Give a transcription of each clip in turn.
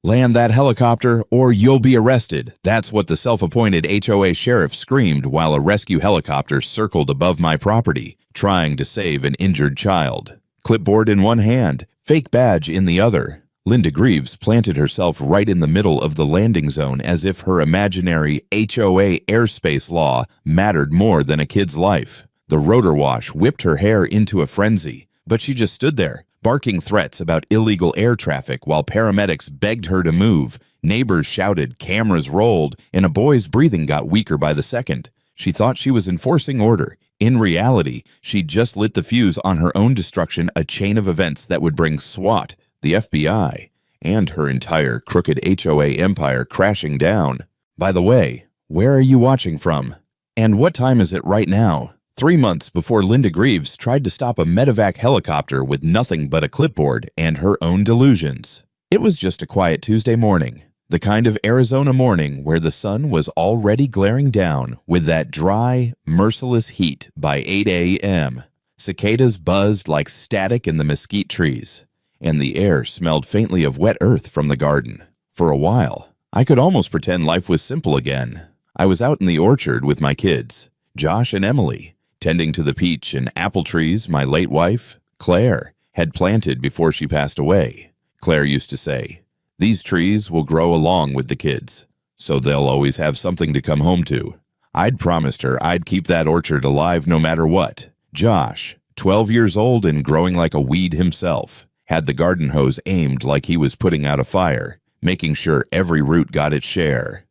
"Land that helicopter or you'll be arrested." That's what the self-appointed HOA sheriff screamed while a rescue helicopter circled above my property, trying to save an injured child. Clipboard in one hand, fake badge in the other. Linda Greaves planted herself right in the middle of the landing zone as if her imaginary HOA airspace law mattered more than a kid's life. The rotor wash whipped her hair into a frenzy, but she just stood there, barking threats about illegal air traffic while paramedics begged her to move. Neighbors shouted, cameras rolled, and a boy's breathing got weaker by the second. She thought she was enforcing order. In reality, she just lit the fuse on her own destruction, a chain of events that would bring SWAT, the FBI, and her entire crooked HOA empire crashing down. By the way, where are you watching from? And what time is it right now? 3 months before Linda Greaves tried to stop a medevac helicopter with nothing but a clipboard and her own delusions. It was just a quiet Tuesday morning, the kind of Arizona morning where the sun was already glaring down with that dry, merciless heat by 8 a.m. Cicadas buzzed like static in the mesquite trees, and the air smelled faintly of wet earth from the garden. For a while, I could almost pretend life was simple again. I was out in the orchard with my kids, Josh and Emily, tending to the peach and apple trees my late wife, Claire, had planted before she passed away. Claire used to say, "These trees will grow along with the kids, so they'll always have something to come home to." I'd promised her I'd keep that orchard alive no matter what. Josh, 12 years old and growing like a weed himself, had the garden hose aimed like he was putting out a fire, making sure every root got its share.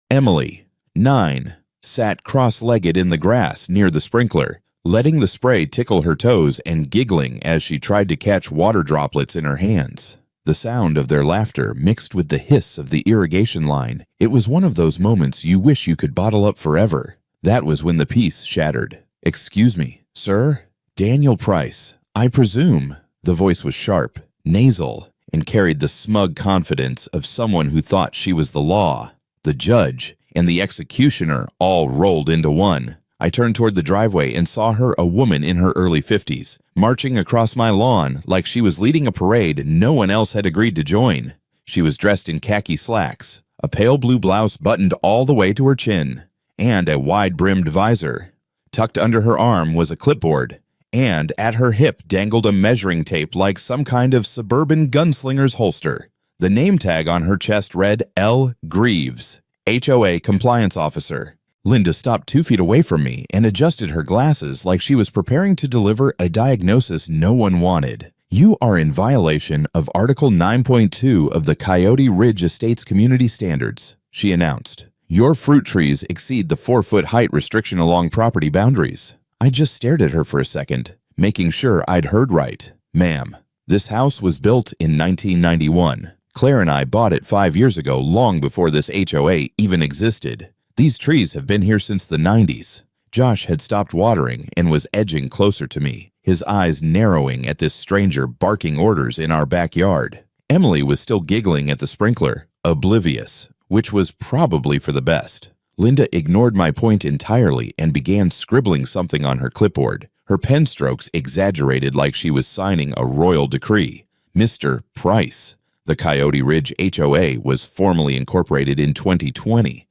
Emily, 9, sat cross-legged in the grass near the sprinkler, letting the spray tickle her toes and giggling as she tried to catch water droplets in her hands. The sound of their laughter mixed with the hiss of the irrigation line. It was one of those moments you wish you could bottle up forever. That was when the peace shattered. "Excuse me, sir? Daniel Price, I presume." The voice was sharp, nasal, and carried the smug confidence of someone who thought she was the law, the judge, and the executioner all rolled into one. I turned toward the driveway and saw her, a woman in her early 50s, marching across my lawn like she was leading a parade no one else had agreed to join. She was dressed in khaki slacks, a pale blue blouse buttoned all the way to her chin, and a wide-brimmed visor. Tucked under her arm was a clipboard, and at her hip dangled a measuring tape like some kind of suburban gunslinger's holster. The name tag on her chest read L. Greaves, HOA Compliance Officer. Linda stopped 2 feet away from me and adjusted her glasses like she was preparing to deliver a diagnosis no one wanted. "You are in violation of Article 9.2 of the Coyote Ridge Estates Community Standards," she announced. "Your fruit trees exceed the 4-foot height restriction along property boundaries." I just stared at her for a second, making sure I'd heard right. "Ma'am, this house was built in 1991. Claire and I bought it 5 years ago, long before this HOA even existed. These trees have been here since the 90s. Josh had stopped watering and was edging closer to me, his eyes narrowing at this stranger barking orders in our backyard. Emily was still giggling at the sprinkler, oblivious, which was probably for the best. Linda ignored my point entirely and began scribbling something on her clipboard. Her pen strokes exaggerated like she was signing a royal decree. Mr. Price. The Coyote Ridge HOA was formally incorporated in 2020.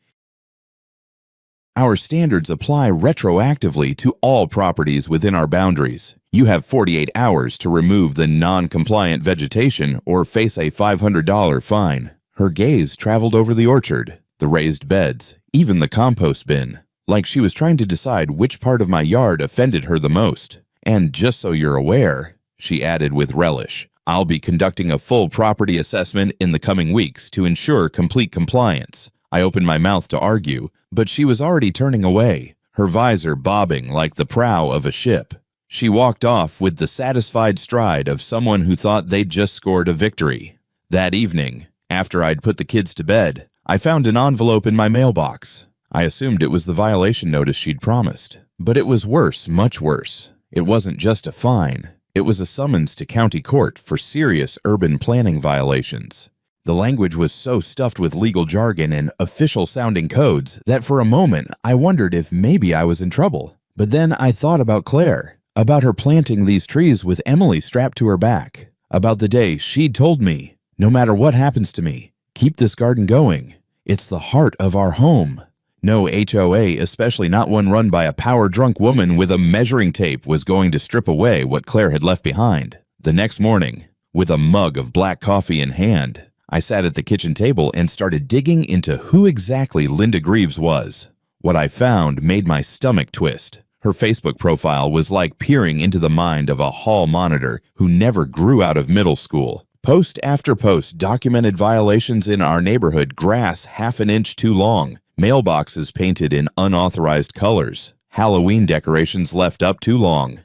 Our standards apply retroactively to all properties within our boundaries. You have 48 hours to remove the non-compliant vegetation or face a $500 fine. Her gaze traveled over the orchard, the raised beds, even the compost bin, like she was trying to decide which part of my yard offended her the most. "And just so you're aware," she added with relish, "I'll be conducting a full property assessment in the coming weeks to ensure complete compliance." I opened my mouth to argue, but she was already turning away, her visor bobbing like the prow of a ship. She walked off with the satisfied stride of someone who thought they'd just scored a victory. That evening, after I'd put the kids to bed, I found an envelope in my mailbox. I assumed it was the violation notice she'd promised, but it was worse, much worse. It wasn't just a fine. It was a summons to county court for serious urban planning violations. The language was so stuffed with legal jargon and official-sounding codes that for a moment I wondered if maybe I was in trouble. But then I thought about Claire, about her planting these trees with Emily strapped to her back, about the day she'd told me, No matter what happens to me, keep this garden going. It's the heart of our home. No HOA, especially not one run by a power-drunk woman with a measuring tape, was going to strip away what Claire had left behind. The next morning, with a mug of black coffee in hand, I sat at the kitchen table and started digging into who exactly Linda Greaves was. What I found made my stomach twist. Her Facebook profile was like peering into the mind of a hall monitor who never grew out of middle school. Post after post documented violations in our neighborhood: grass half an inch too long, mailboxes painted in unauthorized colors, Halloween decorations left up too long.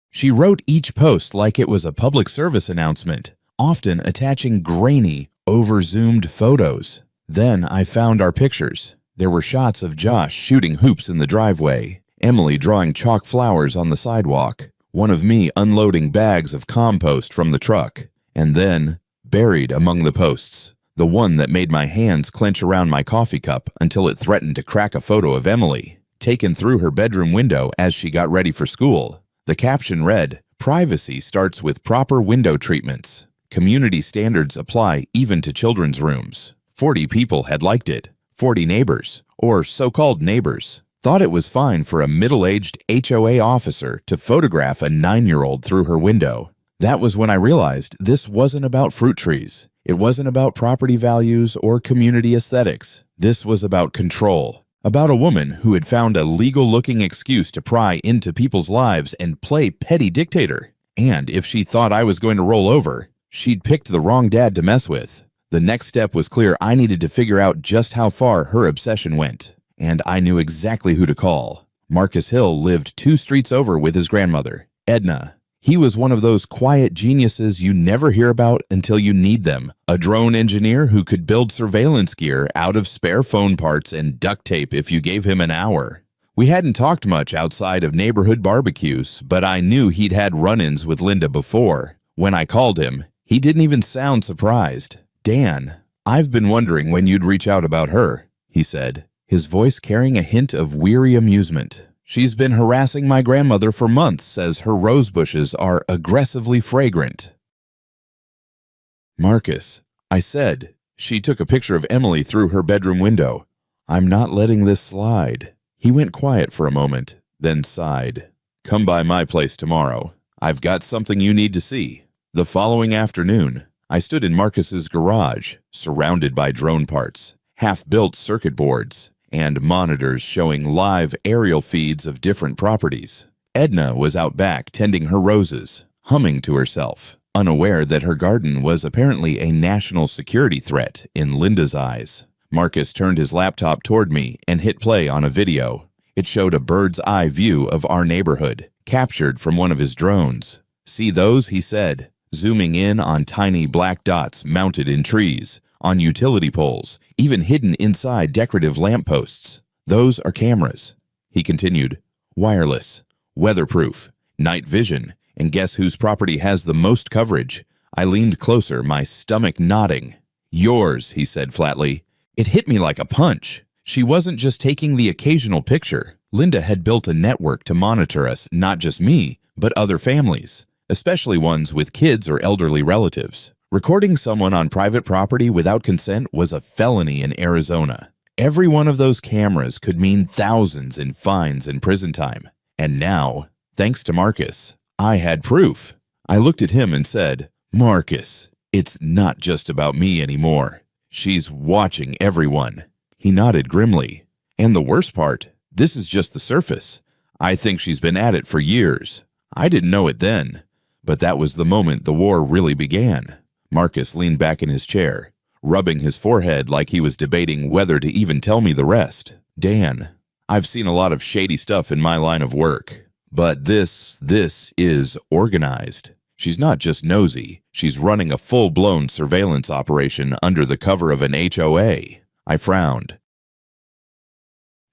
She wrote each post like it was a public service announcement, often attaching grainy, over-zoomed photos. Then I found our pictures. There were shots of Josh shooting hoops in the driveway, Emily drawing chalk flowers on the sidewalk, one of me unloading bags of compost from the truck, and then, buried among the posts, the one that made my hands clench around my coffee cup until it threatened to crack, a photo of Emily, taken through her bedroom window as she got ready for school. The caption read, "Privacy starts with proper window treatments. Community standards apply even to children's rooms." 40 people had liked it. 40 neighbors, or so-called neighbors, thought it was fine for a middle-aged HOA officer to photograph a 9-year-old through her window. That was when I realized this wasn't about fruit trees. It wasn't about property values or community aesthetics. This was about control. About a woman who had found a legal-looking excuse to pry into people's lives and play petty dictator. And if she thought I was going to roll over, she'd picked the wrong dad to mess with. The next step was clear. I needed to figure out just how far her obsession went. And I knew exactly who to call. Marcus Hill lived 2 streets over with his grandmother, Edna. He was one of those quiet geniuses you never hear about until you need them. A drone engineer who could build surveillance gear out of spare phone parts and duct tape if you gave him an hour. We hadn't talked much outside of neighborhood barbecues, but I knew he'd had run-ins with Linda before. When I called him, he didn't even sound surprised. "Dan, I've been wondering when you'd reach out about her," he said, his voice carrying a hint of weary amusement. "She's been harassing my grandmother for months, says her rose bushes are aggressively fragrant." "Marcus," I said. She took a picture of Emily through her bedroom window. "I'm not letting this slide." He went quiet for a moment, then sighed. "Come by my place tomorrow. I've got something you need to see." The following afternoon, I stood in Marcus's garage, surrounded by drone parts, half-built circuit boards, and monitors showing live aerial feeds of different properties. Edna was out back tending her roses, humming to herself, unaware that her garden was apparently a national security threat in Linda's eyes. Marcus turned his laptop toward me and hit play on a video. It showed a bird's-eye view of our neighborhood, captured from one of his drones. "See those?" he said, zooming in on tiny black dots mounted in trees, on utility poles, even hidden inside decorative lampposts. "Those are cameras," he continued. "Wireless, weatherproof, night vision, and guess whose property has the most coverage?" I leaned closer, my stomach knotting. "Yours," he said flatly. It hit me like a punch. She wasn't just taking the occasional picture. Linda had built a network to monitor us, not just me, but other families, especially ones with kids or elderly relatives. Recording someone on private property without consent was a felony in Arizona. Every one of those cameras could mean thousands in fines and prison time. And now, thanks to Marcus, I had proof. I looked at him and said, "Marcus, it's not just about me anymore. She's watching everyone." He nodded grimly. "And the worst part, this is just the surface. I think she's been at it for years. I didn't know it then. But that was the moment the war really began." Marcus leaned back in his chair, rubbing his forehead like he was debating whether to even tell me the rest. "Dan, I've seen a lot of shady stuff in my line of work, but this is organized. She's not just nosy, she's running a full-blown surveillance operation under the cover of an HOA." I frowned.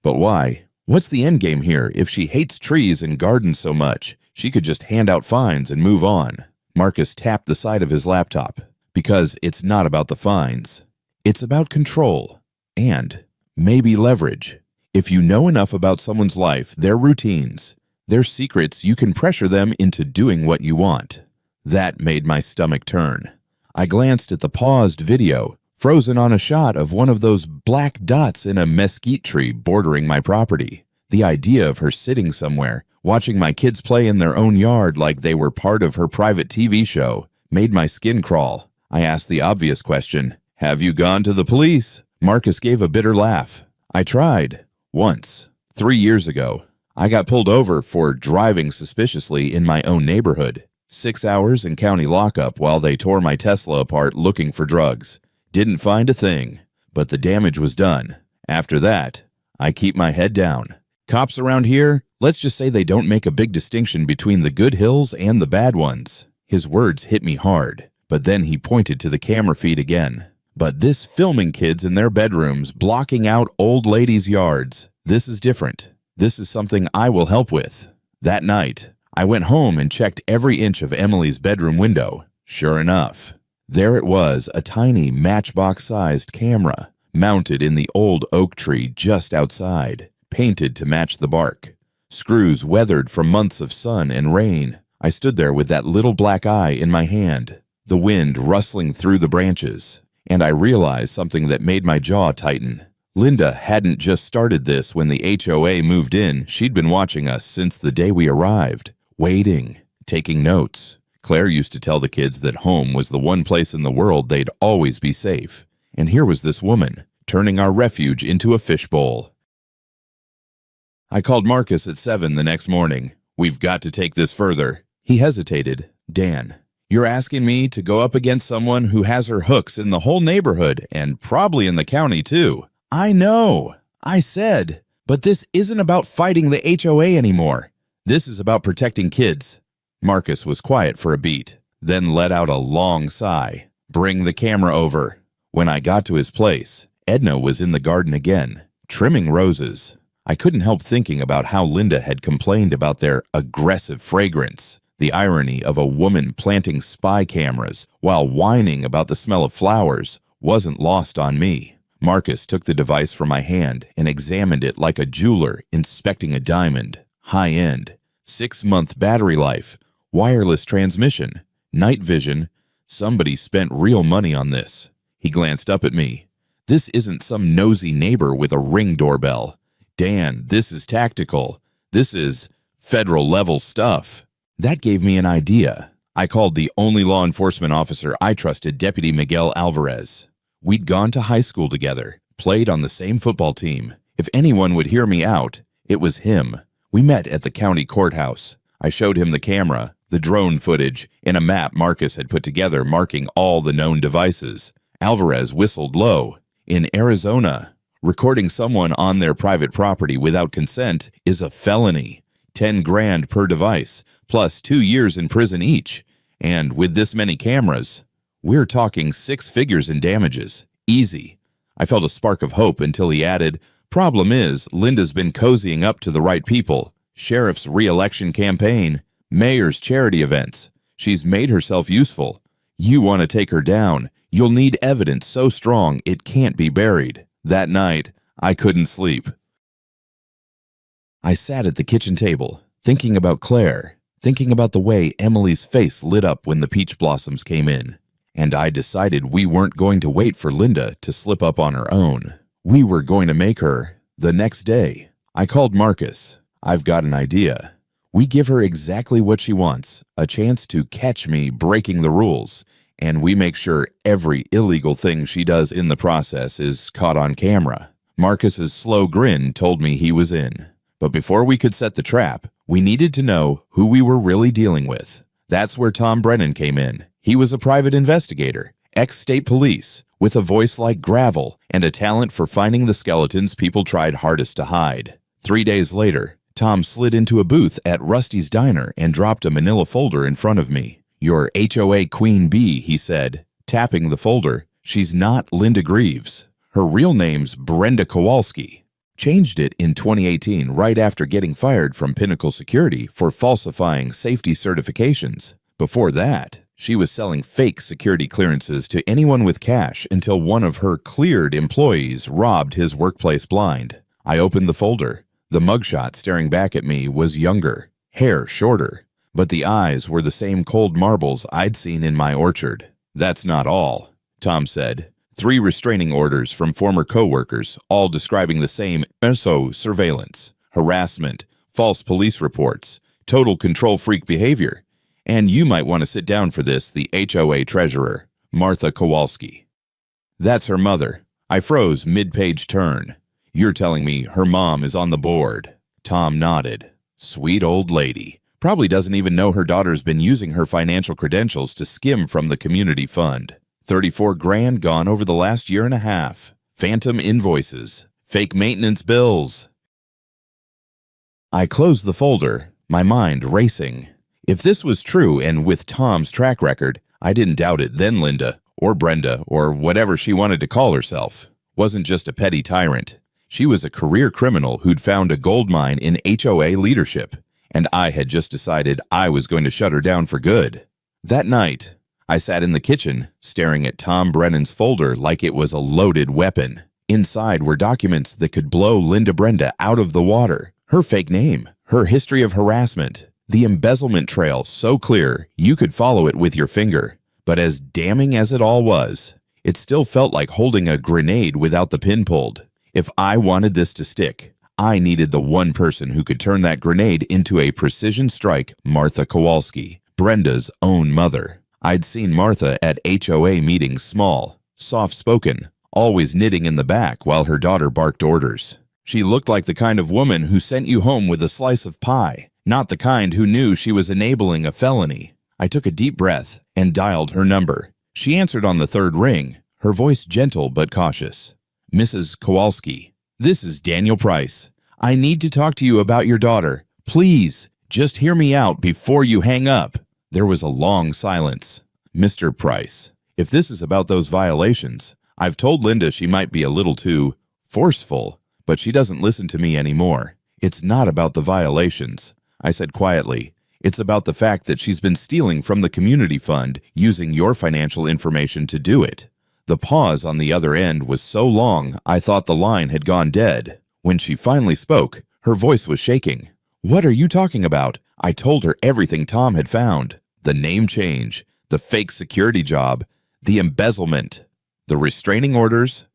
"But why? What's the endgame here? If she hates trees and gardens so much, she could just hand out fines and move on." Marcus tapped the side of his laptop. "Because it's not about the fines. It's about control. And maybe leverage. If you know enough about someone's life, their routines, their secrets, you can pressure them into doing what you want." That made my stomach turn. I glanced at the paused video, frozen on a shot of one of those black dots in a mesquite tree bordering my property. The idea of her sitting somewhere, watching my kids play in their own yard like they were part of her private TV show, made my skin crawl. I asked the obvious question, "Have you gone to the police?" Marcus gave a bitter laugh. "I tried. Once. 3 years ago. I got pulled over for driving suspiciously in my own neighborhood. 6 hours in county lockup while they tore my Tesla apart looking for drugs. Didn't find a thing, but the damage was done. After that, I keep my head down. Cops around here, let's just say they don't make a big distinction between the good hills and the bad ones." His words hit me hard, but then he pointed to the camera feed again. "But this filming kids in their bedrooms, blocking out old ladies' yards, this is different. This is something I will help with." That night, I went home and checked every inch of Emily's bedroom window. Sure enough, there it was, a tiny matchbox-sized camera, mounted in the old oak tree just outside, painted to match the bark. Screws weathered from months of sun and rain. I stood there with that little black eye in my hand, the wind rustling through the branches, and I realized something that made my jaw tighten. Linda hadn't just started this when the HOA moved in. She'd been watching us since the day we arrived, waiting, taking notes. Claire used to tell the kids that home was the one place in the world they'd always be safe. And here was this woman, turning our refuge into a fishbowl. I called Marcus at 7 the next morning. "We've got to take this further." He hesitated. "Dan, you're asking me to go up against someone who has her hooks in the whole neighborhood and probably in the county too." "I know," I said, "but this isn't about fighting the HOA anymore. This is about protecting kids." Marcus was quiet for a beat, then let out a long sigh. "Bring the camera over." When I got to his place, Edna was in the garden again, trimming roses. I couldn't help thinking about how Linda had complained about their aggressive fragrance. The irony of a woman planting spy cameras while whining about the smell of flowers wasn't lost on me. Marcus took the device from my hand and examined it like a jeweler inspecting a diamond. High-end, 6-month battery life, wireless transmission, night vision. Somebody spent real money on this. He glanced up at me. "This isn't some nosy neighbor with a Ring doorbell. Dan, this is tactical. This is federal-level stuff." That gave me an idea. I called the only law enforcement officer I trusted, Deputy Miguel Alvarez. We'd gone to high school together, played on the same football team. If anyone would hear me out, it was him. We met at the county courthouse. I showed him the camera, the drone footage, and a map Marcus had put together marking all the known devices. Alvarez whistled low. "In Arizona, recording someone on their private property without consent is a felony. 10 grand per device, plus 2 years in prison each. And with this many cameras, we're talking 6 figures in damages. Easy." I felt a spark of hope until he added, "Problem is, Linda's been cozying up to the right people. Sheriff's re-election campaign, mayor's charity events. She's made herself useful. You want to take her down. You'll need evidence so strong it can't be buried." That night, I couldn't sleep. I sat at the kitchen table, thinking about Claire, thinking about the way Emily's face lit up when the peach blossoms came in. And I decided we weren't going to wait for Linda to slip up on her own. We were going to make her the next day. I called Marcus. "I've got an idea. We give her exactly what she wants, a chance to catch me breaking the rules, and we make sure every illegal thing she does in the process is caught on camera." Marcus's slow grin told me he was in. But before we could set the trap, we needed to know who we were really dealing with. That's where Tom Brennan came in. He was a private investigator, ex-state police, with a voice like gravel and a talent for finding the skeletons people tried hardest to hide. 3 days later, Tom slid into a booth at Rusty's Diner and dropped a manila folder in front of me. "Your HOA queen bee," he said, tapping the folder. "She's not Linda Greaves. Her real name's Brenda Kowalski. Changed it in 2018 right after getting fired from Pinnacle Security for falsifying safety certifications. Before that, she was selling fake security clearances to anyone with cash until one of her cleared employees robbed his workplace blind." I opened the folder. The mugshot staring back at me was younger, hair shorter, but the eyes were the same cold marbles I'd seen in my orchard. That's not all, Tom said. 3 restraining orders from former co-workers, all describing the same surveillance, harassment, false police reports, total control freak behavior. And you might want to sit down for this, the HOA treasurer, Martha Kowalski. That's her mother. I froze mid-page turn. You're telling me her mom is on the board? Tom nodded. Sweet old lady. Probably doesn't even know her daughter's been using her financial credentials to skim from the community fund. 34 grand gone over the last year and a half. Phantom invoices. Fake maintenance bills. I closed the folder, my mind racing. If this was true, and with Tom's track record, I didn't doubt it then Linda, or Brenda, or whatever she wanted to call herself, wasn't just a petty tyrant. She was a career criminal who'd found a gold mine in HOA leadership, and I had just decided I was going to shut her down for good. That night, I sat in the kitchen, staring at Tom Brennan's folder like it was a loaded weapon. Inside were documents that could blow Linda Brenda out of the water. Her fake name, her history of harassment, the embezzlement trail so clear you could follow it with your finger. But as damning as it all was, it still felt like holding a grenade without the pin pulled. If I wanted this to stick, I needed the one person who could turn that grenade into a precision strike, Martha Kowalski, Brenda's own mother. I'd seen Martha at HOA meetings small, soft-spoken, always knitting in the back while her daughter barked orders. She looked like the kind of woman who sent you home with a slice of pie, not the kind who knew she was enabling a felony. I took a deep breath and dialed her number. She answered on the 3rd ring, her voice gentle but cautious. Mrs. Kowalski, this is Daniel Price. I need to talk to you about your daughter. Please, just hear me out before you hang up. There was a long silence. Mr. Price, if this is about those violations, I've told Linda she might be a little too forceful, but she doesn't listen to me anymore. It's not about the violations, I said quietly. It's about the fact that she's been stealing from the community fund, using your financial information to do it. The pause on the other end was so long I thought the line had gone dead. When she finally spoke, her voice was shaking. What are you talking about? I told her everything Tom had found. The name change, the fake security job, the embezzlement, the restraining orders.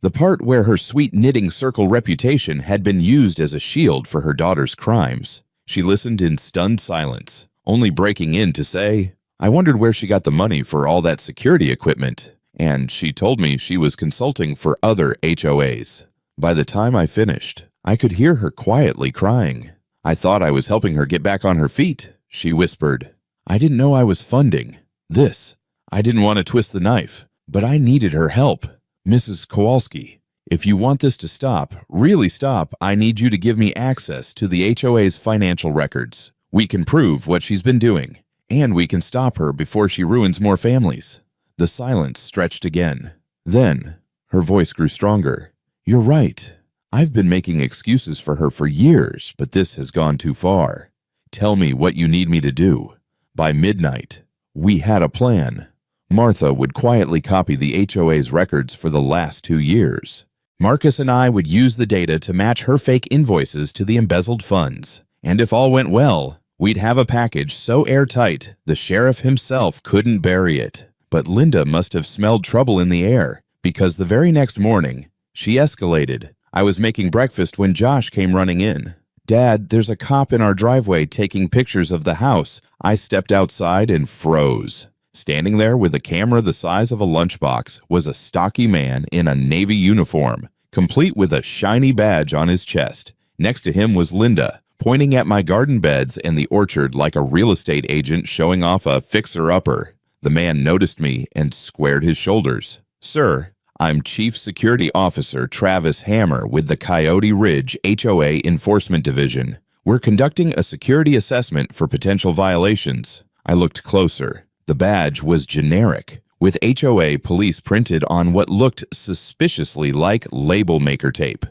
The part where her sweet knitting circle reputation had been used as a shield for her daughter's crimes. She listened in stunned silence, only breaking in to say, I wondered where she got the money for all that security equipment, and she told me she was consulting for other HOAs. By the time I finished, I could hear her quietly crying. I thought I was helping her get back on her feet, she whispered. I didn't know I was funding this. I didn't want to twist the knife, but I needed her help. Mrs. Kowalski, if you want this to stop, really stop, I need you to give me access to the HOA's financial records. We can prove what she's been doing, and we can stop her before she ruins more families. The silence stretched again. Then, her voice grew stronger. You're right. I've been making excuses for her for years, but this has gone too far. Tell me what you need me to do. By midnight, we had a plan. Martha would quietly copy the HOA's records for the last 2 years. Marcus and I would use the data to match her fake invoices to the embezzled funds. And if all went well, we'd have a package so airtight the sheriff himself couldn't bury it. But Linda must have smelled trouble in the air, because the very next morning, she escalated. I was making breakfast when Josh came running in. Dad, there's a cop in our driveway taking pictures of the house. I stepped outside and froze. Standing there with a camera the size of a lunchbox was a stocky man in a Navy uniform, complete with a shiny badge on his chest. Next to him was Linda, pointing at my garden beds and the orchard like a real estate agent showing off a fixer-upper. The man noticed me and squared his shoulders. Sir, I'm Chief Security Officer Travis Hammer with the Coyote Ridge HOA Enforcement Division. We're conducting a security assessment for potential violations. I looked closer. The badge was generic, with HOA police printed on what looked suspiciously like label maker tape.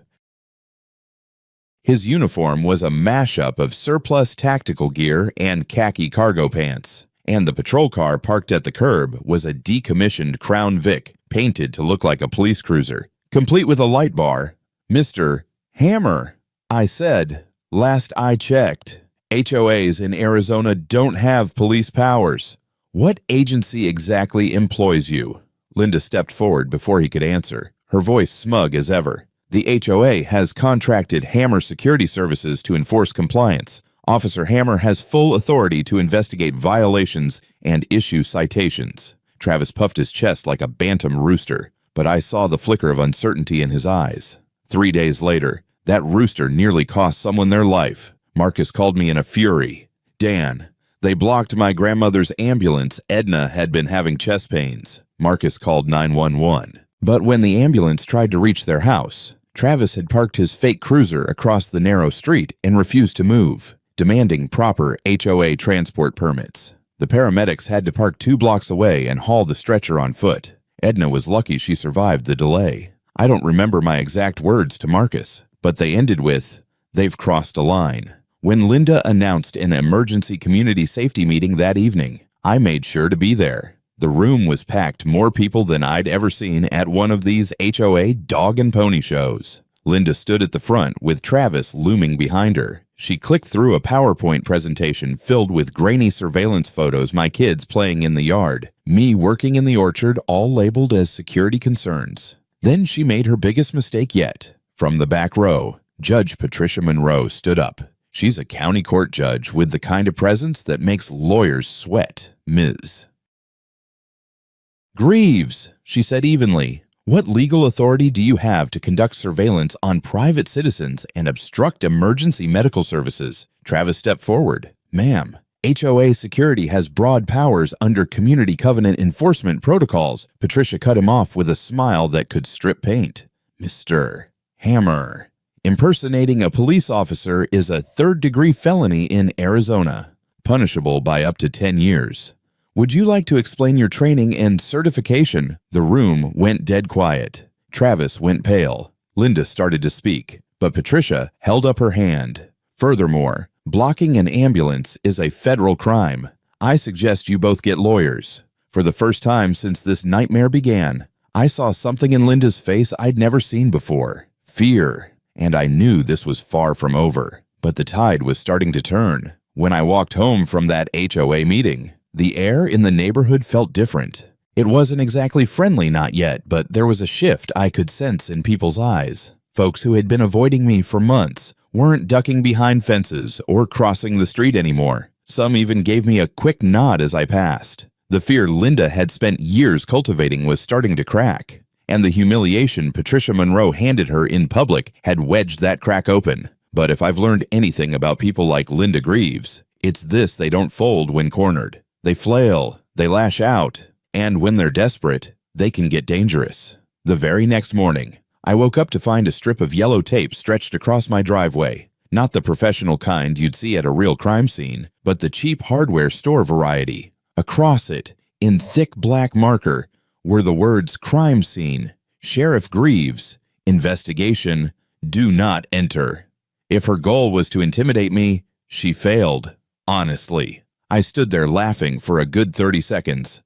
His uniform was a mashup of surplus tactical gear and khaki cargo pants, and the patrol car parked at the curb was a decommissioned Crown Vic painted to look like a police cruiser, complete with a light bar. Mr. Hammer, I said, last I checked, HOAs in Arizona don't have police powers. What agency exactly employs you? Linda stepped forward before he could answer, her voice smug as ever. The HOA has contracted Hammer Security Services to enforce compliance. Officer Hammer has full authority to investigate violations and issue citations. Travis puffed his chest like a bantam rooster, but I saw the flicker of uncertainty in his eyes. 3 days later, that rooster nearly cost someone their life. Marcus called me in a fury. Dan, they blocked my grandmother's ambulance. Edna had been having chest pains. Marcus called 911. But when the ambulance tried to reach their house, Travis had parked his fake cruiser across the narrow street and refused to move, demanding proper HOA transport permits. The paramedics had to park 2 blocks away and haul the stretcher on foot. Edna was lucky she survived the delay. I don't remember my exact words to Marcus, but they ended with, "They've crossed a line." When Linda announced an emergency community safety meeting that evening, I made sure to be there. The room was packed more people than I'd ever seen at one of these HOA dog and pony shows. Linda stood at the front with Travis looming behind her. She clicked through a PowerPoint presentation filled with grainy surveillance photos, my kids playing in the yard, me working in the orchard, all labeled as security concerns. Then she made her biggest mistake yet. From the back row, Judge Patricia Monroe stood up. She's a county court judge with the kind of presence that makes lawyers sweat, Ms. Greaves, she said evenly, what legal authority do you have to conduct surveillance on private citizens and obstruct emergency medical services? Travis stepped forward. Ma'am, HOA security has broad powers under community covenant enforcement protocols. Patricia cut him off with a smile that could strip paint. Mr. Hammer, impersonating a police officer is a third-degree felony in Arizona, punishable by up to 10 years. Would you like to explain your training and certification? The room went dead quiet. Travis went pale. Linda started to speak, but Patricia held up her hand. Furthermore, blocking an ambulance is a federal crime. I suggest you both get lawyers. For the first time since this nightmare began, I saw something in Linda's face I'd never seen before. Fear. And I knew this was far from over. But the tide was starting to turn. When I walked home from that HOA meeting, the air in the neighborhood felt different. It wasn't exactly friendly, not yet, but there was a shift I could sense in people's eyes. Folks who had been avoiding me for months weren't ducking behind fences or crossing the street anymore. Some even gave me a quick nod as I passed. The fear Linda had spent years cultivating was starting to crack, and the humiliation Patricia Monroe handed her in public had wedged that crack open. But if I've learned anything about people like Linda Greaves, it's this: they don't fold when cornered. They flail, they lash out, and when they're desperate, they can get dangerous. The very next morning, I woke up to find a strip of yellow tape stretched across my driveway. Not the professional kind you'd see at a real crime scene, but the cheap hardware store variety. Across it, in thick black marker, were the words "Crime Scene, Sheriff Greaves, Investigation, Do Not Enter." If her goal was to intimidate me, she failed, honestly. I stood there laughing for a good 30 seconds.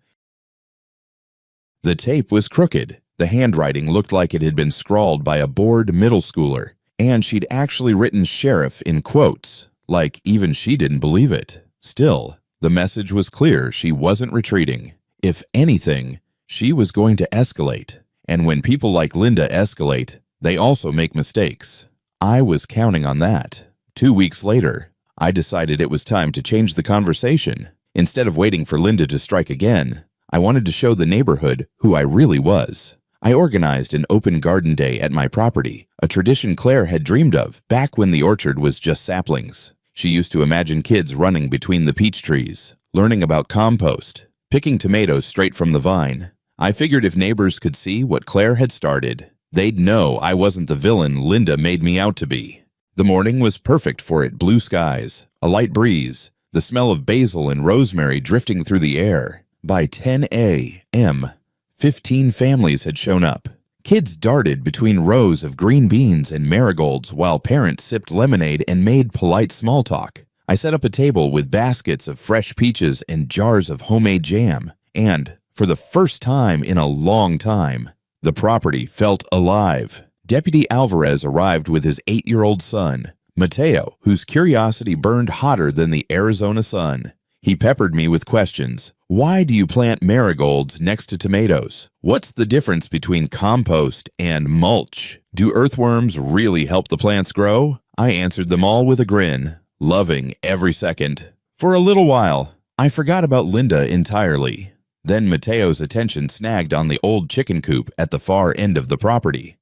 The tape was crooked. The handwriting looked like it had been scrawled by a bored middle schooler, and she'd actually written sheriff in quotes, like even she didn't believe it. Still, the message was clear: she wasn't retreating. If anything, she was going to escalate. And when people like Linda escalate, they also make mistakes. I was counting on that. 2 weeks later, I decided it was time to change the conversation. Instead of waiting for Linda to strike again, I wanted to show the neighborhood who I really was. I organized an open garden day at my property, a tradition Claire had dreamed of back when the orchard was just saplings. She used to imagine kids running between the peach trees, learning about compost, picking tomatoes straight from the vine. I figured if neighbors could see what Claire had started, they'd know I wasn't the villain Linda made me out to be. The morning was perfect for it: blue skies, a light breeze, the smell of basil and rosemary drifting through the air. By 10 a.m., 15 families had shown up. Kids darted between rows of green beans and marigolds while parents sipped lemonade and made polite small talk. I set up a table with baskets of fresh peaches and jars of homemade jam, and, for the first time in a long time, the property felt alive. Deputy Alvarez arrived with his 8-year-old son, Mateo, whose curiosity burned hotter than the Arizona sun. He peppered me with questions. Why do you plant marigolds next to tomatoes? What's the difference between compost and mulch? Do earthworms really help the plants grow? I answered them all with a grin, loving every second. For a little while, I forgot about Linda entirely. Then Mateo's attention snagged on the old chicken coop at the far end of the property.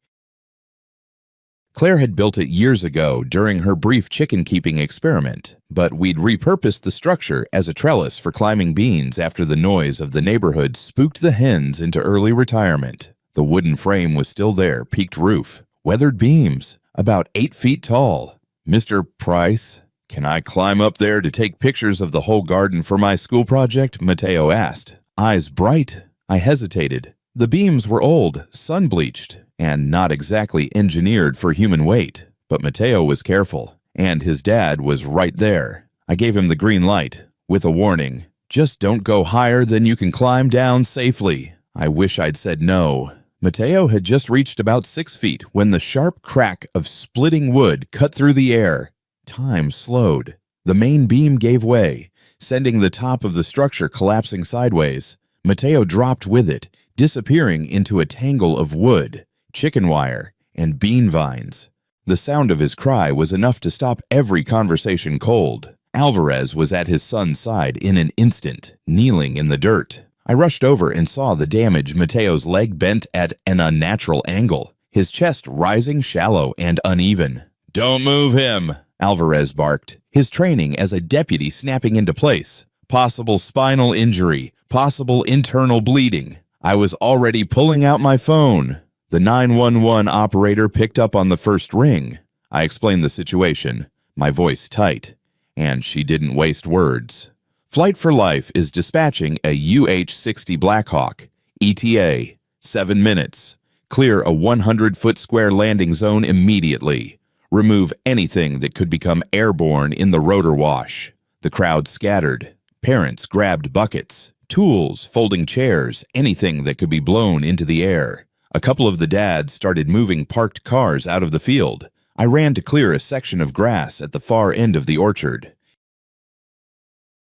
Claire had built it years ago during her brief chicken-keeping experiment, but we'd repurposed the structure as a trellis for climbing beans after the noise of the neighborhood spooked the hens into early retirement. The wooden frame was still there, peaked roof, weathered beams, about 8 feet tall. "Mr. Price, can I climb up there to take pictures of the whole garden for my school project?" Mateo asked. Eyes bright. I hesitated. The beams were old, sun-bleached, and not exactly engineered for human weight. But Mateo was careful, and his dad was right there. I gave him the green light, with a warning. "Just don't go higher than you can climb down safely." I wish I'd said no. Mateo had just reached about 6 feet when the sharp crack of splitting wood cut through the air. Time slowed. The main beam gave way, sending the top of the structure collapsing sideways. Mateo dropped with it, disappearing into a tangle of wood, chicken wire, and bean vines. The sound of his cry was enough to stop every conversation cold. Alvarez was at his son's side in an instant, kneeling in the dirt. I rushed over and saw the damage. Mateo's leg bent at an unnatural angle, his chest rising shallow and uneven. "Don't move him," Alvarez barked, his training as a deputy snapping into place. Possible spinal injury, possible internal bleeding. I was already pulling out my phone. The 911 operator picked up on the first ring. I explained the situation, my voice tight, and she didn't waste words. Flight for Life is dispatching a UH-60 Blackhawk, ETA, 7 minutes. Clear a 100-foot square landing zone immediately. Remove anything that could become airborne in the rotor wash. The crowd scattered. Parents grabbed buckets, tools, folding chairs, anything that could be blown into the air. A couple of the dads started moving parked cars out of the field. I ran to clear a section of grass at the far end of the orchard.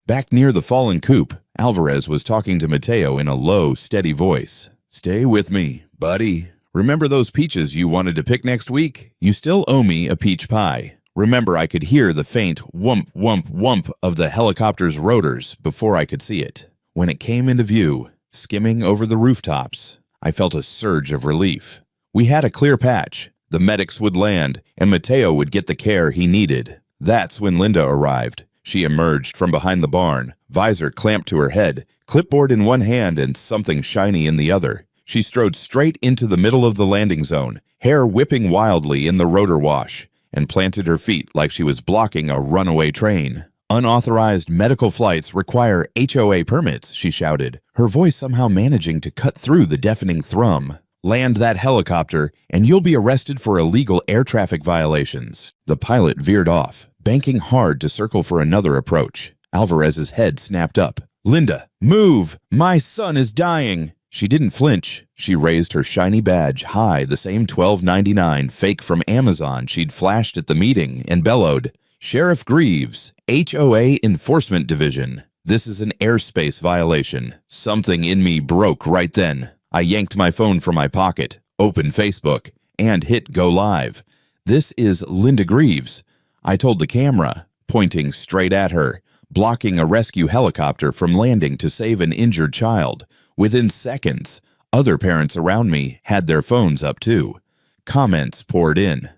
Back near the fallen coop, Alvarez was talking to Mateo in a low, steady voice. "Stay with me, buddy. Remember those peaches you wanted to pick next week? You still owe me a peach pie." Remember, I could hear the faint whump, whump, whump of the helicopter's rotors before I could see it. When it came into view, skimming over the rooftops, I felt a surge of relief. We had a clear patch. The medics would land, and Mateo would get the care he needed. That's when Linda arrived. She emerged from behind the barn, visor clamped to her head, clipboard in one hand and something shiny in the other. She strode straight into the middle of the landing zone, hair whipping wildly in the rotor wash, and planted her feet like she was blocking a runaway train. "Unauthorized medical flights require HOA permits," she shouted, her voice somehow managing to cut through the deafening thrum. "Land that helicopter, and you'll be arrested for illegal air traffic violations." The pilot veered off, banking hard to circle for another approach. Alvarez's head snapped up. "Linda, move! My son is dying!" She didn't flinch. She raised her shiny badge high, the same $12.99 fake from Amazon she'd flashed at the meeting, and bellowed, "Sheriff Greaves, HOA Enforcement Division. This is an airspace violation." Something in me broke right then. I yanked my phone from my pocket, opened Facebook, and hit go live. "This is Linda Greaves," I told the camera, pointing straight at her, blocking a rescue helicopter from landing to save an injured child. Within seconds, other parents around me had their phones up too. Comments poured in.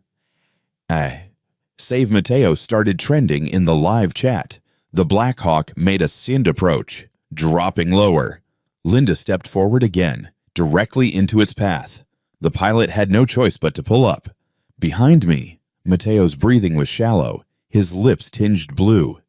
Save Mateo started trending in the live chat. The Blackhawk made a send approach, dropping lower. Linda stepped forward again, directly into its path. The pilot had no choice but to pull up. Behind me, Mateo's breathing was shallow, his lips tinged blue.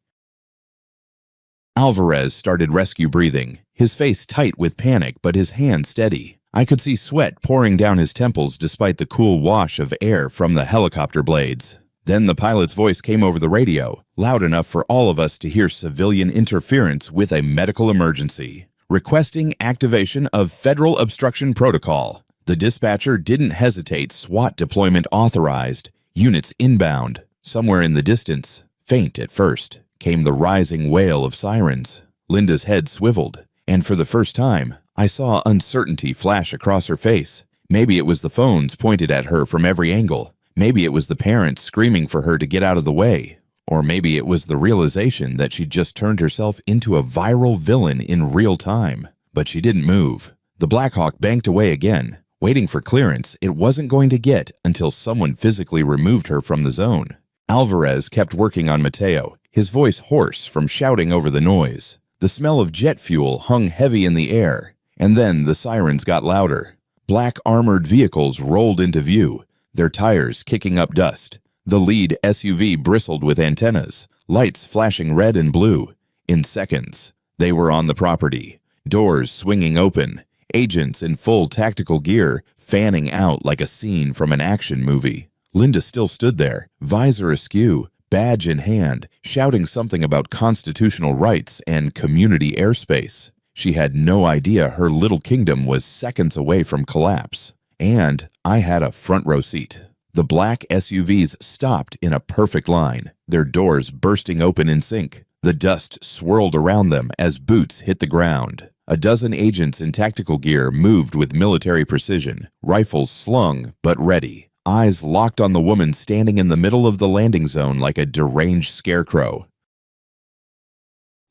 Alvarez started rescue breathing, his face tight with panic but his hand steady. I could see sweat pouring down his temples despite the cool wash of air from the helicopter blades. Then the pilot's voice came over the radio, loud enough for all of us to hear civilian interference with a medical emergency, requesting activation of Federal Obstruction Protocol. The dispatcher didn't hesitate. SWAT deployment authorized. Units inbound. Somewhere in the distance, faint at first, came the rising wail of sirens. Linda's head swiveled, and for the first time, I saw uncertainty flash across her face. Maybe it was the phones pointed at her from every angle. Maybe it was the parents screaming for her to get out of the way. Or maybe it was the realization that she'd just turned herself into a viral villain in real time. But she didn't move. The Blackhawk banked away again, waiting for clearance it wasn't going to get until someone physically removed her from the zone. Alvarez kept working on Mateo, his voice hoarse from shouting over the noise. The smell of jet fuel hung heavy in the air, and then the sirens got louder. Black armored vehicles rolled into view, their tires kicking up dust. The lead SUV bristled with antennas, lights flashing red and blue. In seconds, they were on the property, doors swinging open, agents in full tactical gear fanning out like a scene from an action movie. Linda still stood there, visor askew, badge in hand, shouting something about constitutional rights and community airspace. She had no idea her little kingdom was seconds away from collapse. And I had a front row seat. The black SUVs stopped in a perfect line, their doors bursting open in sync. The dust swirled around them as boots hit the ground. A dozen agents in tactical gear moved with military precision, rifles slung but ready, eyes locked on the woman standing in the middle of the landing zone like a deranged scarecrow.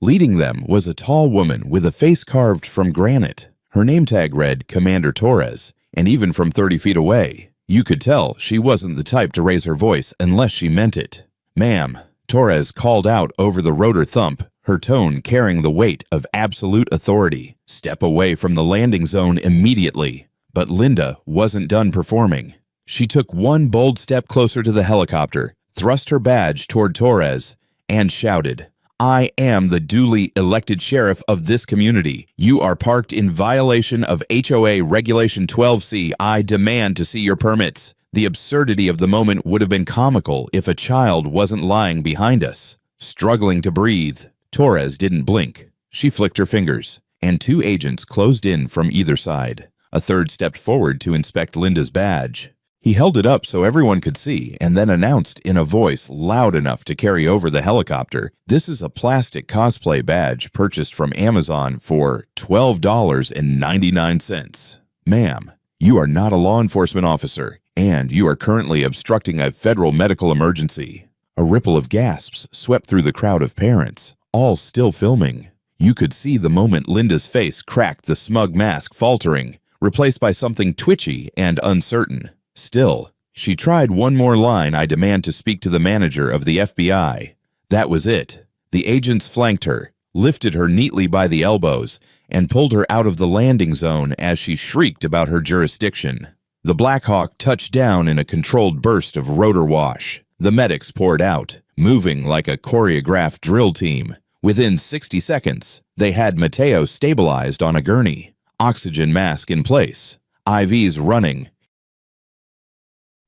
Leading them was a tall woman with a face carved from granite. Her name tag read Commander Torres, and even from 30 feet away, you could tell she wasn't the type to raise her voice unless she meant it. "Ma'am," Torres called out over the rotor thump, her tone carrying the weight of absolute authority. "Step away from the landing zone immediately." But Linda wasn't done performing. She took one bold step closer to the helicopter, thrust her badge toward Torres, and shouted, "I am the duly elected sheriff of this community. You are parked in violation of HOA Regulation 12C. I demand to see your permits." The absurdity of the moment would have been comical if a child wasn't lying behind us. Struggling to breathe, Torres didn't blink. She flicked her fingers, and two agents closed in from either side. A third stepped forward to inspect Linda's badge. He held it up so everyone could see and then announced in a voice loud enough to carry over the helicopter, "This is a plastic cosplay badge purchased from Amazon for $12.99. Ma'am, you are not a law enforcement officer, and you are currently obstructing a federal medical emergency." A ripple of gasps swept through the crowd of parents, all still filming. You could see the moment Linda's face cracked, the smug mask faltering, replaced by something twitchy and uncertain. Still, she tried one more line, "I demand to speak to the manager of the FBI." That was it. The agents flanked her, lifted her neatly by the elbows, and pulled her out of the landing zone as she shrieked about her jurisdiction. The Blackhawk touched down in a controlled burst of rotor wash. The medics poured out, moving like a choreographed drill team. Within 60 seconds, they had Mateo stabilized on a gurney, oxygen mask in place, IVs running.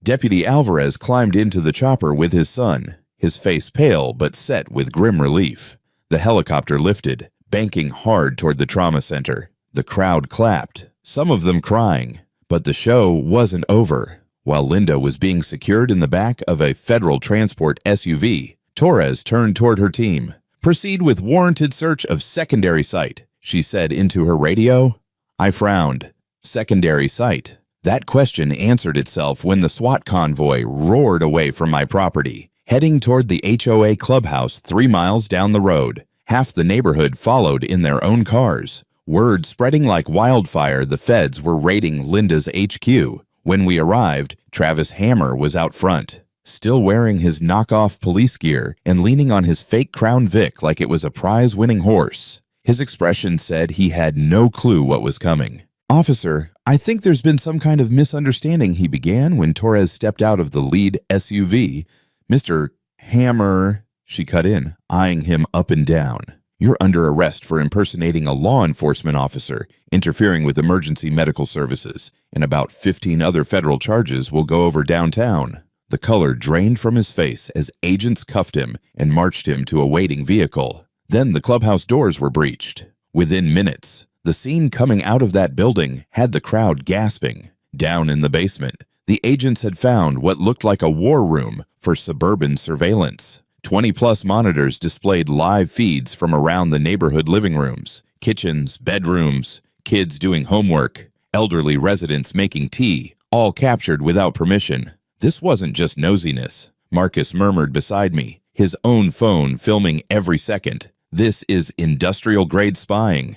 Deputy Alvarez climbed into the chopper with his son, his face pale but set with grim relief. The helicopter lifted, banking hard toward the trauma center. The crowd clapped, some of them crying. But the show wasn't over. While Linda was being secured in the back of a federal transport SUV, Torres turned toward her team. "Proceed with warranted search of secondary site," she said into her radio. I frowned. Secondary site. That question answered itself when the SWAT convoy roared away from my property, heading toward the HOA clubhouse 3 miles down the road. Half the neighborhood followed in their own cars. Word spreading like wildfire, the feds were raiding Linda's HQ. When we arrived, Travis Hammer was out front, still wearing his knockoff police gear and leaning on his fake Crown Vic like it was a prize-winning horse. His expression said he had no clue what was coming. "Officer, I think there's been some kind of misunderstanding," he began when Torres stepped out of the lead SUV. "Mr. Hammer," she cut in, eyeing him up and down. "You're under arrest for impersonating a law enforcement officer, interfering with emergency medical services, and about 15 other federal charges we'll go over downtown." The color drained from his face as agents cuffed him and marched him to a waiting vehicle. Then the clubhouse doors were breached. Within minutes, the scene coming out of that building had the crowd gasping. Down in the basement, the agents had found what looked like a war room for suburban surveillance. 20-plus monitors displayed live feeds from around the neighborhood living rooms, kitchens, bedrooms, kids doing homework, elderly residents making tea, all captured without permission. This wasn't just nosiness. Marcus murmured beside me, his own phone filming every second. This is industrial-grade spying.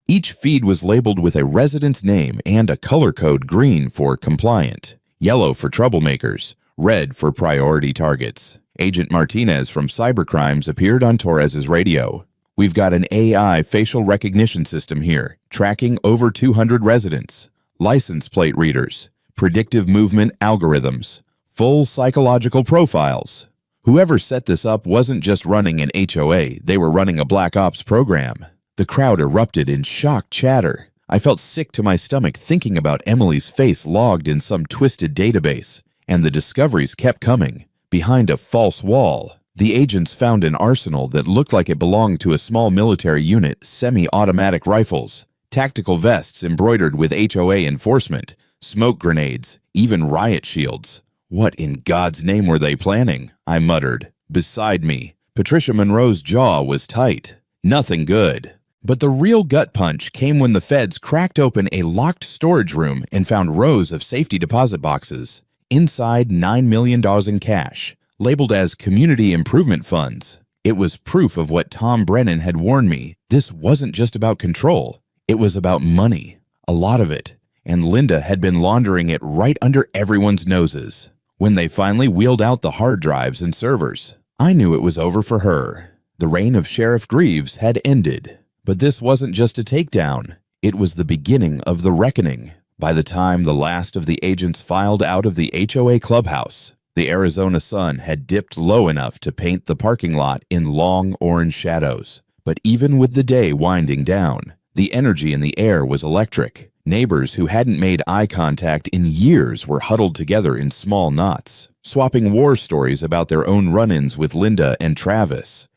Each feed was labeled with a resident's name and a color code: green for compliant, yellow for troublemakers, red for priority targets. Agent Martinez from Cybercrimes appeared on Torres's radio. "We've got an AI facial recognition system here, tracking over 200 residents, license plate readers, predictive movement algorithms, full psychological profiles." Whoever set this up wasn't just running an HOA, they were running a black ops program. The crowd erupted in shocked chatter. I felt sick to my stomach thinking about Emily's face logged in some twisted database, and the discoveries kept coming. Behind a false wall, the agents found an arsenal that looked like it belonged to a small military unit: semi-automatic rifles, tactical vests embroidered with HOA enforcement, smoke grenades, even riot shields. "What in God's name were they planning?" I muttered. Beside me, Patricia Monroe's jaw was tight. Nothing good. But the real gut punch came when the feds cracked open a locked storage room and found rows of safety deposit boxes. Inside, $9 million in cash, labeled as community improvement funds. It was proof of what Tom Brennan had warned me. This wasn't just about control. It was about money. A lot of it. And Linda had been laundering it right under everyone's noses. When they finally wheeled out the hard drives and servers, I knew it was over for her. The reign of Sheriff Greaves had ended. But this wasn't just a takedown. It was the beginning of the reckoning. By the time the last of the agents filed out of the HOA clubhouse, the Arizona sun had dipped low enough to paint the parking lot in long orange shadows. But even with the day winding down, the energy in the air was electric. Neighbors who hadn't made eye contact in years were huddled together in small knots, swapping war stories about their own run-ins with Linda and Travis.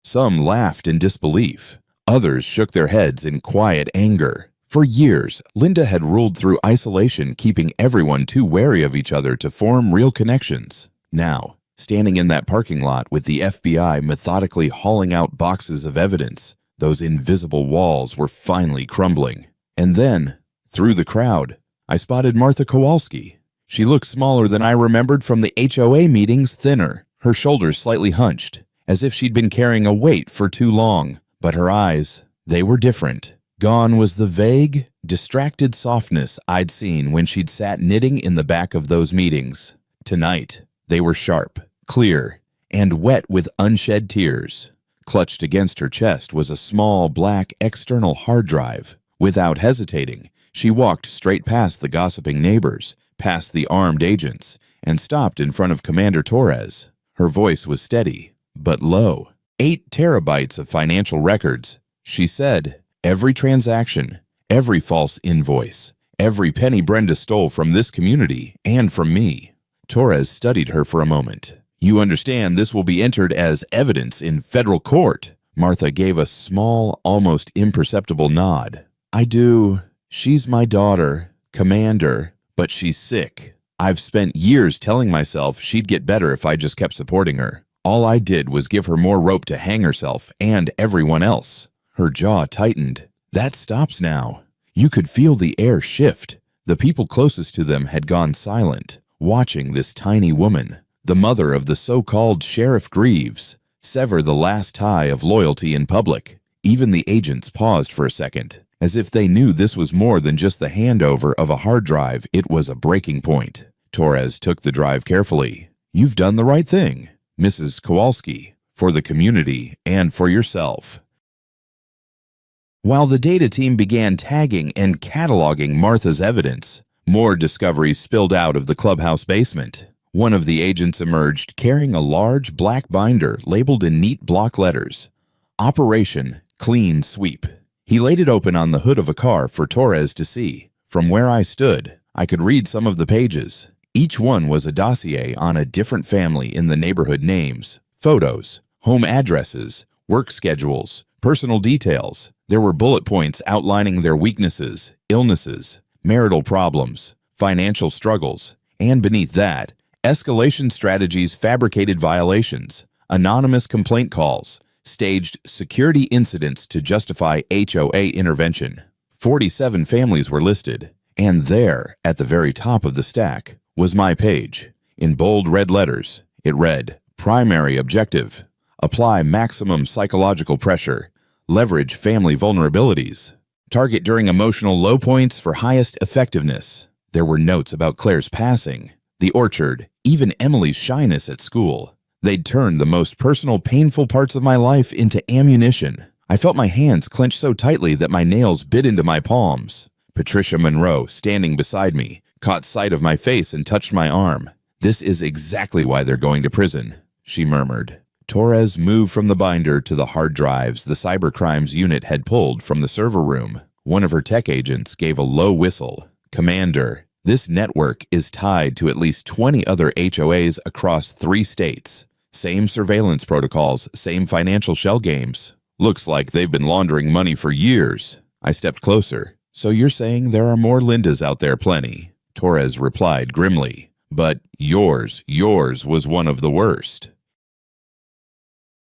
Some laughed in disbelief. Others shook their heads in quiet anger. For years, Linda had ruled through isolation, keeping everyone too wary of each other to form real connections. Now, standing in that parking lot with the FBI methodically hauling out boxes of evidence, those invisible walls were finally crumbling. And then, through the crowd, I spotted Martha Kowalski. She looked smaller than I remembered from the HOA meetings, thinner, her shoulders slightly hunched, as if she'd been carrying a weight for too long. But her eyes, they were different. Gone was the vague, distracted softness I'd seen when she'd sat knitting in the back of those meetings. Tonight, they were sharp, clear, and wet with unshed tears. Clutched against her chest was a small black external hard drive. Without hesitating, she walked straight past the gossiping neighbors, past the armed agents, and stopped in front of Commander Torres. Her voice was steady, but low. 8 terabytes of financial records. She said, every transaction, every false invoice, every penny Brenda stole from this community and from me. Torres studied her for a moment. "You understand this will be entered as evidence in federal court." Martha gave a small, almost imperceptible nod. "I do. She's my daughter, Commander, but she's sick. I've spent years telling myself she'd get better if I just kept supporting her. All I did was give her more rope to hang herself and everyone else." Her jaw tightened. "That stops now." You could feel the air shift. The people closest to them had gone silent, watching this tiny woman, the mother of the so-called Sheriff Greaves, sever the last tie of loyalty in public. Even the agents paused for a second, as if they knew this was more than just the handover of a hard drive. It was a breaking point. Torres took the drive carefully. "You've done the right thing, Mrs. Kowalski, for the community and for yourself." While the data team began tagging and cataloging Martha's evidence, more discoveries spilled out of the clubhouse basement. One of the agents emerged carrying a large black binder labeled in neat block letters, "Operation Clean Sweep." He laid it open on the hood of a car for Torres to see. From where I stood, I could read some of the pages. Each one was a dossier on a different family in the neighborhood: names, photos, home addresses, work schedules, personal details. There were bullet points outlining their weaknesses, illnesses, marital problems, financial struggles, and beneath that, escalation strategies fabricated violations, anonymous complaint calls, staged security incidents to justify HOA intervention. 47 families were listed, and there, at the very top of the stack, was my page. In bold red letters, it read, "Primary objective: apply maximum psychological pressure, leverage family vulnerabilities, target during emotional low points for highest effectiveness." There were notes about Claire's passing, the orchard, even Emily's shyness at school. They'd turned the most personal, painful parts of my life into ammunition. I felt my hands clench so tightly that my nails bit into my palms. Patricia Monroe, standing beside me, caught sight of my face and touched my arm. "This is exactly why they're going to prison," she murmured. Torres moved from the binder to the hard drives the cybercrimes unit had pulled from the server room. One of her tech agents gave a low whistle. "Commander, this network is tied to at least 20 other HOAs across 3 states. Same surveillance protocols, same financial shell games. Looks like they've been laundering money for years." I stepped closer. "So you're saying there are more Lindas out there plenty?" Torres replied grimly. "But yours was one of the worst.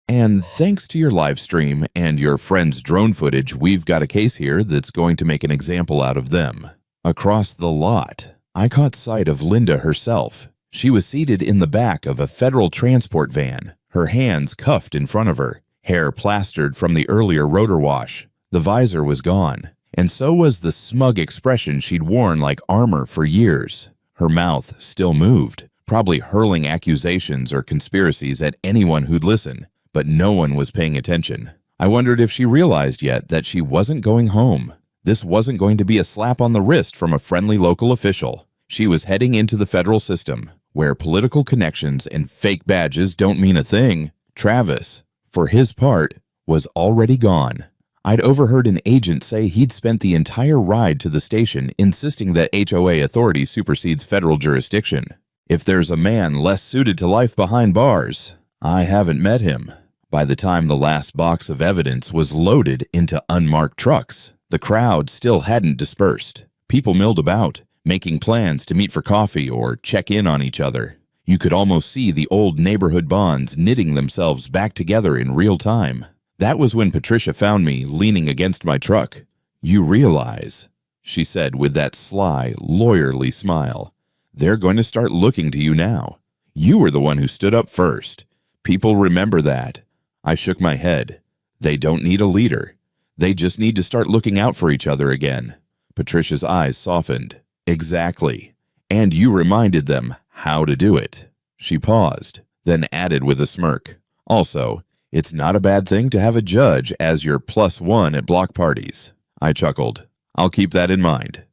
And thanks to your live stream and your friend's drone footage, we've got a case here that's going to make an example out of them." Across the lot, I caught sight of Linda herself. She was seated in the back of a federal transport van, her hands cuffed in front of her, hair plastered from the earlier rotor wash. The visor was gone, and so was the smug expression she'd worn like armor for years. Her mouth still moved, probably hurling accusations or conspiracies at anyone who'd listen, but no one was paying attention. I wondered if she realized yet that she wasn't going home. This wasn't going to be a slap on the wrist from a friendly local official. She was heading into the federal system, where political connections and fake badges don't mean a thing. Travis, for his part, was already gone. I'd overheard an agent say he'd spent the entire ride to the station insisting that HOA authority supersedes federal jurisdiction. If there's a man less suited to life behind bars, I haven't met him. By the time the last box of evidence was loaded into unmarked trucks, the crowd still hadn't dispersed. People milled about, making plans to meet for coffee or check in on each other. You could almost see the old neighborhood bonds knitting themselves back together in real time. That was when Patricia found me leaning against my truck. "You realize," she said with that sly, lawyerly smile, "they're going to start looking to you now. You were the one who stood up first. People remember that." I shook my head. "They don't need a leader. They just need to start looking out for each other again." Patricia's eyes softened. "Exactly. And you reminded them how to do it." She paused, then added with a smirk, "Also, it's not a bad thing to have a judge as your +1 at block parties." I chuckled. "I'll keep that in mind."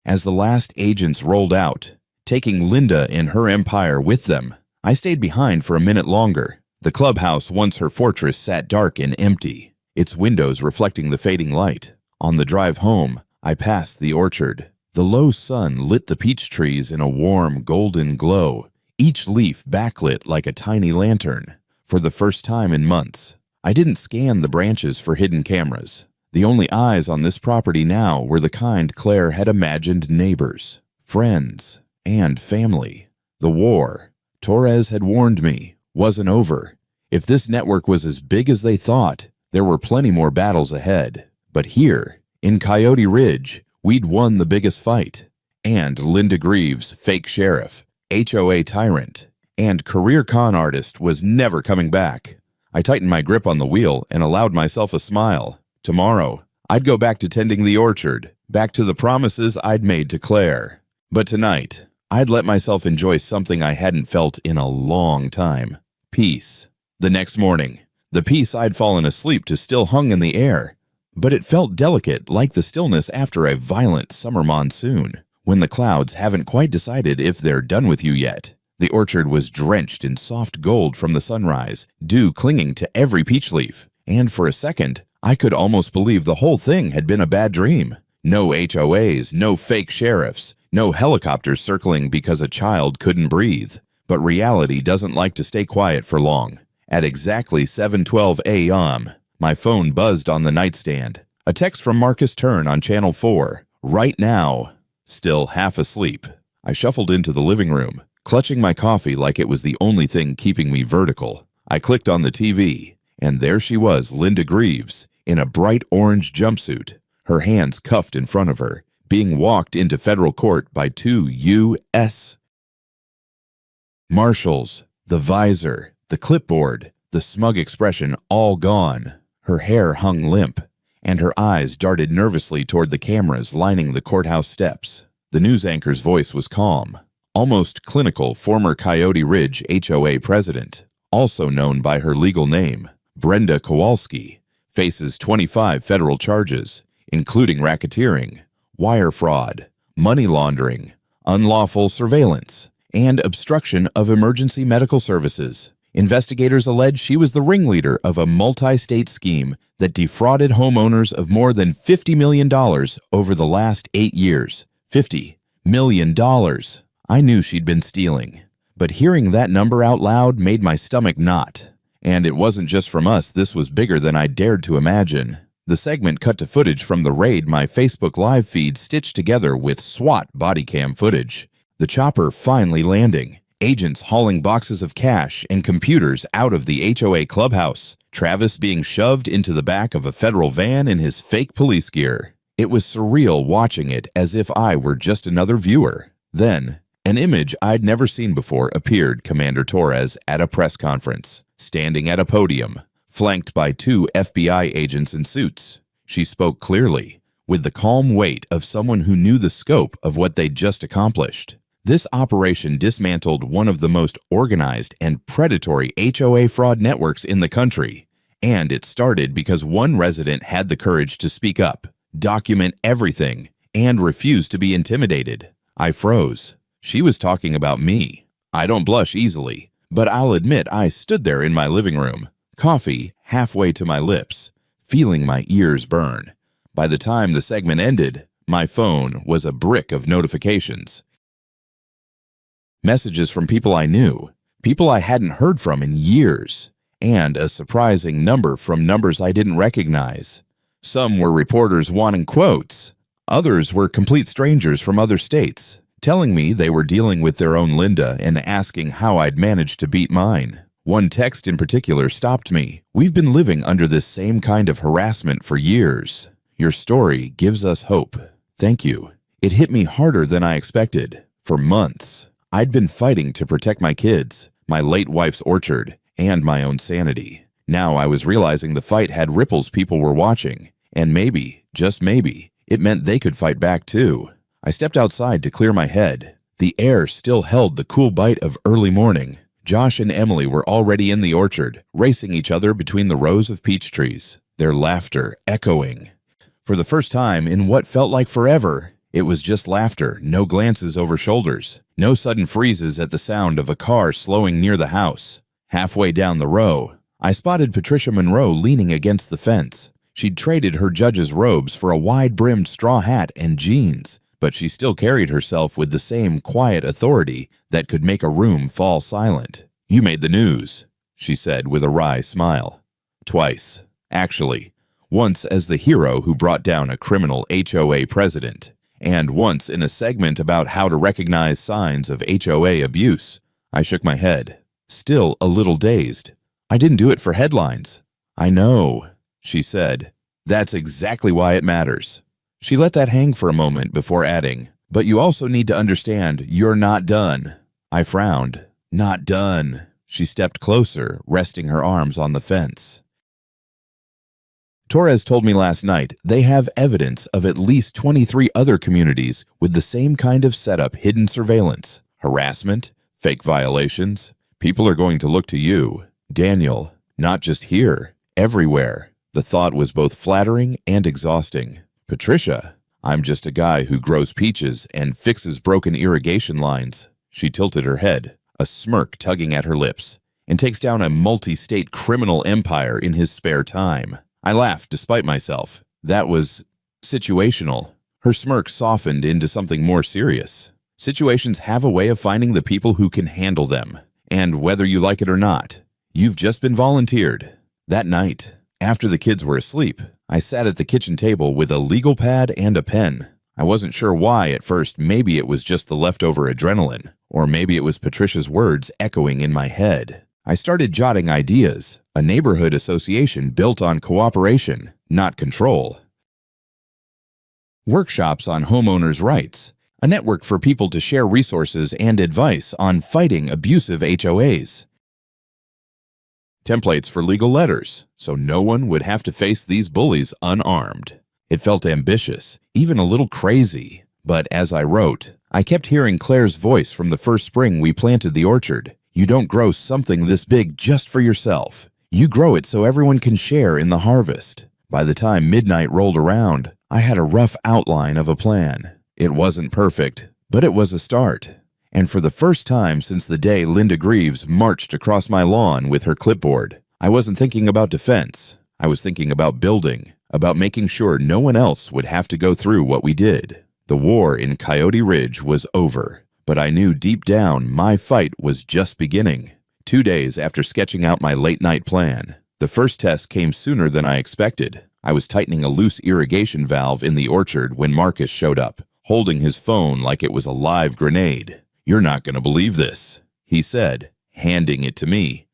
As the last agents rolled out, taking Linda and her empire with them, I stayed behind for a minute longer. The clubhouse, once her fortress, sat dark and empty, its windows reflecting the fading light. On the drive home, I passed the orchard. The low sun lit the peach trees in a warm, golden glow, each leaf backlit like a tiny lantern. For the first time in months, I didn't scan the branches for hidden cameras. The only eyes on this property now were the kind Claire had imagined: neighbors, friends, and family. The war, Torres had warned me, wasn't over. If this network was as big as they thought, there were plenty more battles ahead. But here, in Coyote Ridge, we'd won the biggest fight. And Linda Greaves, fake sheriff, HOA tyrant, and career con artist, was never coming back. I tightened my grip on the wheel and allowed myself a smile. Tomorrow, I'd go back to tending the orchard, back to the promises I'd made to Claire. But tonight, I'd let myself enjoy something I hadn't felt in a long time: peace. The next morning, the peace I'd fallen asleep to still hung in the air, but it felt delicate, like the stillness after a violent summer monsoon, when the clouds haven't quite decided if they're done with you yet. The orchard was drenched in soft gold from the sunrise, dew clinging to every peach leaf, and for a second, I could almost believe the whole thing had been a bad dream. No HOAs, no fake sheriffs, no helicopters circling because a child couldn't breathe. But reality doesn't like to stay quiet for long. At exactly 7:12 a.m., my phone buzzed on the nightstand. A text from Marcus Turn on Channel 4. "Right now." Still half asleep, I shuffled into the living room, clutching my coffee like it was the only thing keeping me vertical. I clicked on the TV, and there she was, Linda Greaves, in a bright orange jumpsuit, her hands cuffed in front of her, being walked into federal court by two U.S. Marshals. The visor, the clipboard, the smug expression all gone. Her hair hung limp, and her eyes darted nervously toward the cameras lining the courthouse steps. The news anchor's voice was calm, almost clinical. Former Coyote Ridge HOA president, also known by her legal name, Brenda Kowalski, faces 25 federal charges, including racketeering, wire fraud, money laundering, unlawful surveillance, and obstruction of emergency medical services. Investigators allege she was the ringleader of a multi-state scheme that defrauded homeowners of more than $50 million over the last 8 years. $50 million. I knew she'd been stealing, but hearing that number out loud made my stomach knot. And it wasn't just from us, this was bigger than I dared to imagine. The segment cut to footage from the raid my Facebook live feed stitched together with SWAT body cam footage. The chopper finally landing, agents hauling boxes of cash and computers out of the HOA clubhouse, Travis being shoved into the back of a federal van in his fake police gear. It was surreal watching it, as if I were just another viewer. Then, an image I'd never seen before appeared. Commander Torres at a press conference, standing at a podium, flanked by two FBI agents in suits. She spoke clearly, with the calm weight of someone who knew the scope of what they'd just accomplished. This operation dismantled one of the most organized and predatory HOA fraud networks in the country, and it started because one resident had the courage to speak up, document everything, and refuse to be intimidated. I froze. She was talking about me. I don't blush easily, but I'll admit I stood there in my living room, coffee halfway to my lips, feeling my ears burn. By the time the segment ended, my phone was a brick of notifications. Messages from people I knew, people I hadn't heard from in years, and a surprising number from numbers I didn't recognize. Some were reporters wanting quotes. Others were complete strangers from other states, telling me they were dealing with their own Linda and asking how I'd managed to beat mine. One text in particular stopped me. "We've been living under this same kind of harassment for years. Your story gives us hope. Thank you." It hit me harder than I expected. For months, I'd been fighting to protect my kids, my late wife's orchard, and my own sanity. Now I was realizing the fight had ripples people were watching, and maybe, just maybe, it meant they could fight back too. I stepped outside to clear my head. The air still held the cool bite of early morning. Josh and Emily were already in the orchard, racing each other between the rows of peach trees, their laughter echoing. For the first time in what felt like forever, it was just laughter, no glances over shoulders, no sudden freezes at the sound of a car slowing near the house. Halfway down the row, I spotted Patricia Monroe leaning against the fence. She'd traded her judge's robes for a wide-brimmed straw hat and jeans, but she still carried herself with the same quiet authority that could make a room fall silent. "You made the news," she said with a wry smile. Twice, actually. Once as the hero who brought down a criminal HOA president, and once in a segment about how to recognize signs of HOA abuse. I shook my head, still a little dazed. "I didn't do it for headlines." "I know," she said. "That's exactly why it matters." She let that hang for a moment before adding, "But you also need to understand you're not done." I frowned. "Not done." She stepped closer, resting her arms on the fence. Torres told me last night they have evidence of at least 23 other communities with the same kind of setup: hidden surveillance, harassment, fake violations. People are going to look to you, Daniel, not just here, everywhere. The thought was both flattering and exhausting. "Patricia, I'm just a guy who grows peaches and fixes broken irrigation lines." She tilted her head, a smirk tugging at her lips, "and takes down a multi-state criminal empire in his spare time." I laughed despite myself. That was situational. Her smirk softened into something more serious. Situations have a way of finding the people who can handle them. And whether you like it or not, you've just been volunteered. That night, after the kids were asleep, I sat at the kitchen table with a legal pad and a pen. I wasn't sure why at first. Maybe it was just the leftover adrenaline, or maybe it was Patricia's words echoing in my head. I started jotting ideas, a neighborhood association built on cooperation, not control. Workshops on homeowners' rights, a network for people to share resources and advice on fighting abusive HOAs. Templates for legal letters, so no one would have to face these bullies unarmed. It felt ambitious, even a little crazy. But as I wrote, I kept hearing Claire's voice from the first spring we planted the orchard. You don't grow something this big just for yourself. You grow it so everyone can share in the harvest. By the time midnight rolled around, I had a rough outline of a plan. It wasn't perfect, but it was a start. And for the first time since the day Linda Greaves marched across my lawn with her clipboard, I wasn't thinking about defense. I was thinking about building, about making sure no one else would have to go through what we did. The war in Coyote Ridge was over, but I knew deep down my fight was just beginning. 2 days after sketching out my late-night plan, the first test came sooner than I expected. I was tightening a loose irrigation valve in the orchard when Marcus showed up, holding his phone like it was a live grenade. "You're not going to believe this," he said, handing it to me.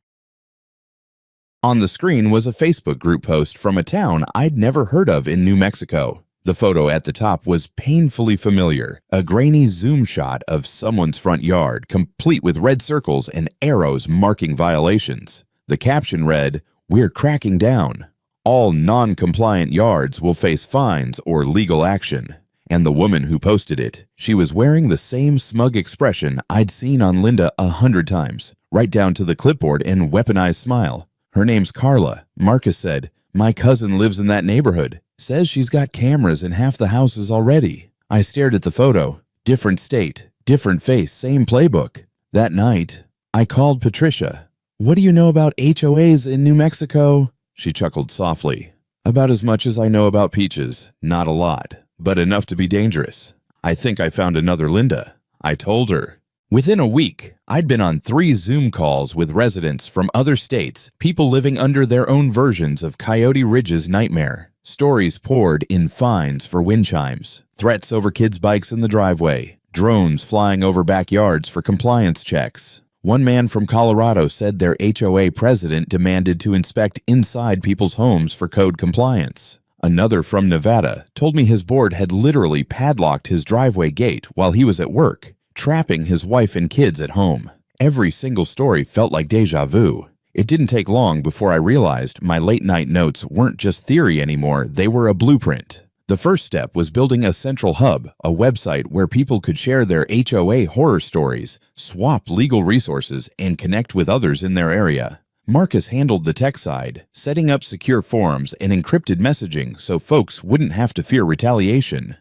On the screen was a Facebook group post from a town I'd never heard of in New Mexico. The photo at the top was painfully familiar, a grainy zoom shot of someone's front yard, complete with red circles and arrows marking violations. The caption read, "We're cracking down. All non-compliant yards will face fines or legal action." And the woman who posted it, she was wearing the same smug expression I'd seen on Linda 100 times, right down to the clipboard and weaponized smile. "Her name's Carla," Marcus said. "My cousin lives in that neighborhood. Says she's got cameras in half the houses already." I stared at the photo. Different state, different face, same playbook. That night, I called Patricia. "What do you know about HOAs in New Mexico?" She chuckled softly. "About as much as I know about peaches. Not a lot, but enough to be dangerous. I think I found another Linda," I told her. Within a week, I'd been on 3 Zoom calls with residents from other states, people living under their own versions of Coyote Ridge's nightmare. Stories poured in fines for wind chimes, threats over kids' bikes in the driveway, drones flying over backyards for compliance checks. One man from Colorado said their HOA president demanded to inspect inside people's homes for code compliance. Another from Nevada told me his board had literally padlocked his driveway gate while he was at work, trapping his wife and kids at home. Every single story felt like deja vu. It didn't take long before I realized my late-night notes weren't just theory anymore, they were a blueprint. The first step was building a central hub, a website where people could share their HOA horror stories, swap legal resources, and connect with others in their area. Marcus handled the tech side, setting up secure forums and encrypted messaging so folks wouldn't have to fear retaliation.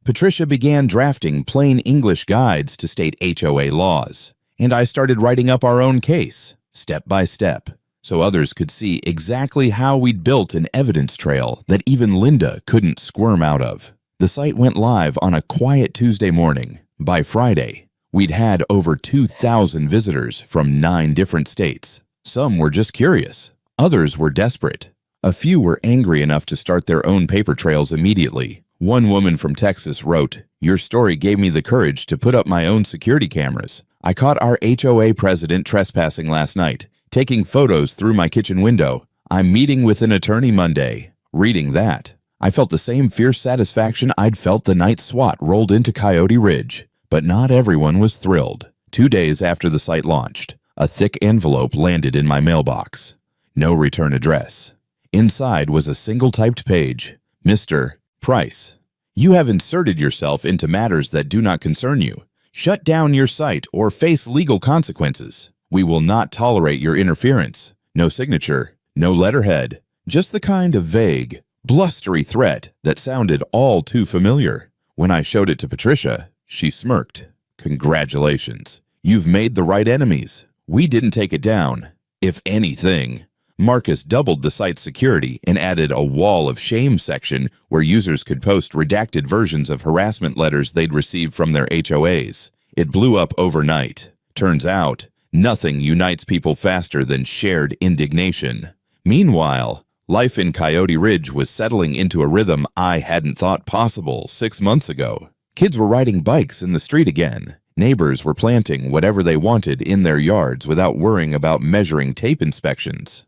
Patricia began drafting plain English guides to state HOA laws, and I started writing up our own case, step by step, so others could see exactly how we'd built an evidence trail that even Linda couldn't squirm out of. The site went live on a quiet Tuesday morning. By Friday, we'd had over 2,000 visitors from 9 different states. Some were just curious. Others were desperate. A few were angry enough to start their own paper trails immediately. One woman from Texas wrote, "Your story gave me the courage to put up my own security cameras. I caught our HOA president trespassing last night, taking photos through my kitchen window. I'm meeting with an attorney Monday." Reading that, I felt the same fierce satisfaction I'd felt the night SWAT rolled into Coyote Ridge. But not everyone was thrilled. 2 days after the site launched, a thick envelope landed in my mailbox. No return address. Inside was a single typed page. "Mr. Price, you have inserted yourself into matters that do not concern you. Shut down your site or face legal consequences. We will not tolerate your interference." No signature, no letterhead, just the kind of vague, blustery threat that sounded all too familiar. When I showed it to Patricia, she smirked. "Congratulations. You've made the right enemies. We didn't take it down. If anything." Marcus doubled the site's security and added a wall of shame section where users could post redacted versions of harassment letters they'd received from their HOAs. It blew up overnight. Turns out, nothing unites people faster than shared indignation. Meanwhile, Life in Coyote Ridge was settling into a rhythm I hadn't thought possible 6 months ago. Kids were riding bikes in the street again. Neighbors were planting whatever they wanted in their yards without worrying about measuring tape inspections.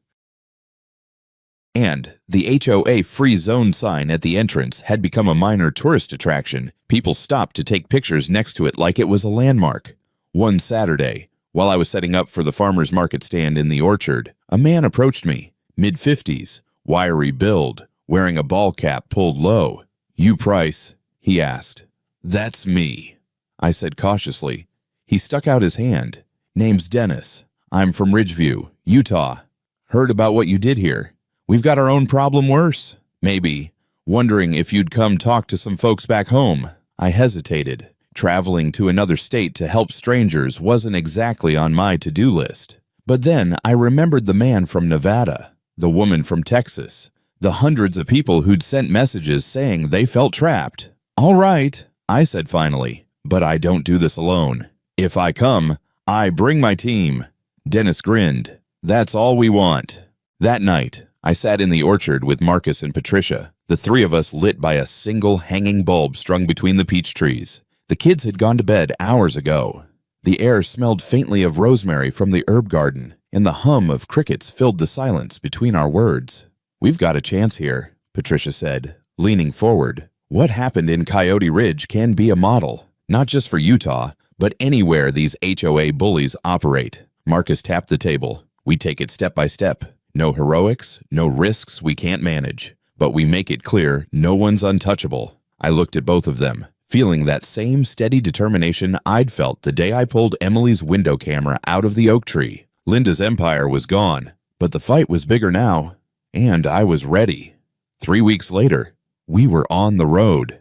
And the HOA free zone sign at the entrance had become a minor tourist attraction. People stopped to take pictures next to it like it was a landmark. One Saturday, while I was setting up for the farmer's market stand in the orchard, a man approached me, mid-50s, wiry build, wearing a ball cap pulled low. "You Price?" he asked. "That's me," I said cautiously. He stuck out his hand. "Name's Dennis. I'm from Ridgeview, Utah. Heard about what you did here. We've got our own problem worse. Maybe. Wondering if you'd come talk to some folks back home." I hesitated. Traveling to another state to help strangers wasn't exactly on my to-do list. But then I remembered the man from Nevada, the woman from Texas, the hundreds of people who'd sent messages saying they felt trapped. "All right," I said finally, "but I don't do this alone. If I come, I bring my team." Dennis grinned. "That's all we want." That night, I sat in the orchard with Marcus and Patricia, the three of us lit by a single hanging bulb strung between the peach trees. The kids had gone to bed hours ago. The air smelled faintly of rosemary from the herb garden, and the hum of crickets filled the silence between our words. "We've got a chance here," Patricia said, leaning forward. "What happened in Coyote Ridge can be a model, not just for Utah, but anywhere these HOA bullies operate." Marcus tapped the table. "We take it step by step. No heroics, no risks we can't manage. But we make it clear no one's untouchable." I looked at both of them, feeling that same steady determination I'd felt the day I pulled Emily's window camera out of the oak tree. Linda's empire was gone, but the fight was bigger now, and I was ready. 3 weeks later, we were on the road.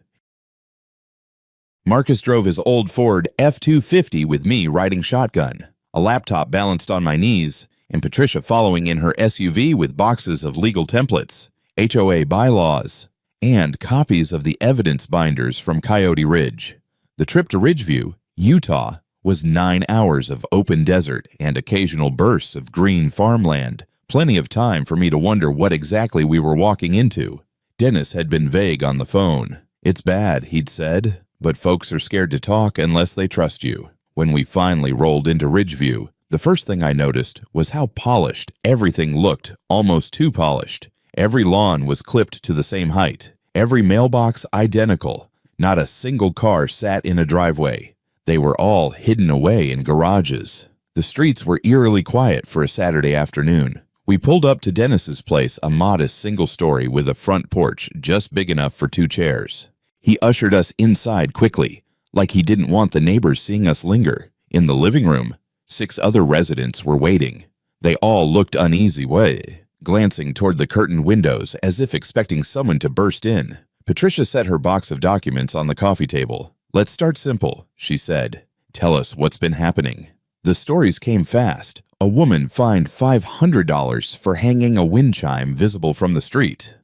Marcus drove his old Ford F-250 with me riding shotgun, a laptop balanced on my knees, and Patricia following in her SUV with boxes of legal templates, HOA bylaws, and copies of the evidence binders from Coyote Ridge. The trip to Ridgeview, Utah, was 9 hours of open desert and occasional bursts of green farmland, plenty of time for me to wonder what exactly we were walking into. Dennis had been vague on the phone. "It's bad," he'd said, "but folks are scared to talk unless they trust you." When we finally rolled into Ridgeview, the first thing I noticed was how polished everything looked, almost too polished. Every lawn was clipped to the same height, every mailbox identical. Not a single car sat in a driveway. They were all hidden away in garages. The streets were eerily quiet for a Saturday afternoon. We pulled up to Dennis's place, a modest single story with a front porch just big enough for 2 chairs. He ushered us inside quickly, like he didn't want the neighbors seeing us linger. In the living room, 6 other residents were waiting. They all looked uneasy, glancing toward the curtained windows as if expecting someone to burst in. Patricia set her box of documents on the coffee table. "Let's start simple," she said. "Tell us what's been happening." The stories came fast. A woman fined $500 for hanging a wind chime visible from the street.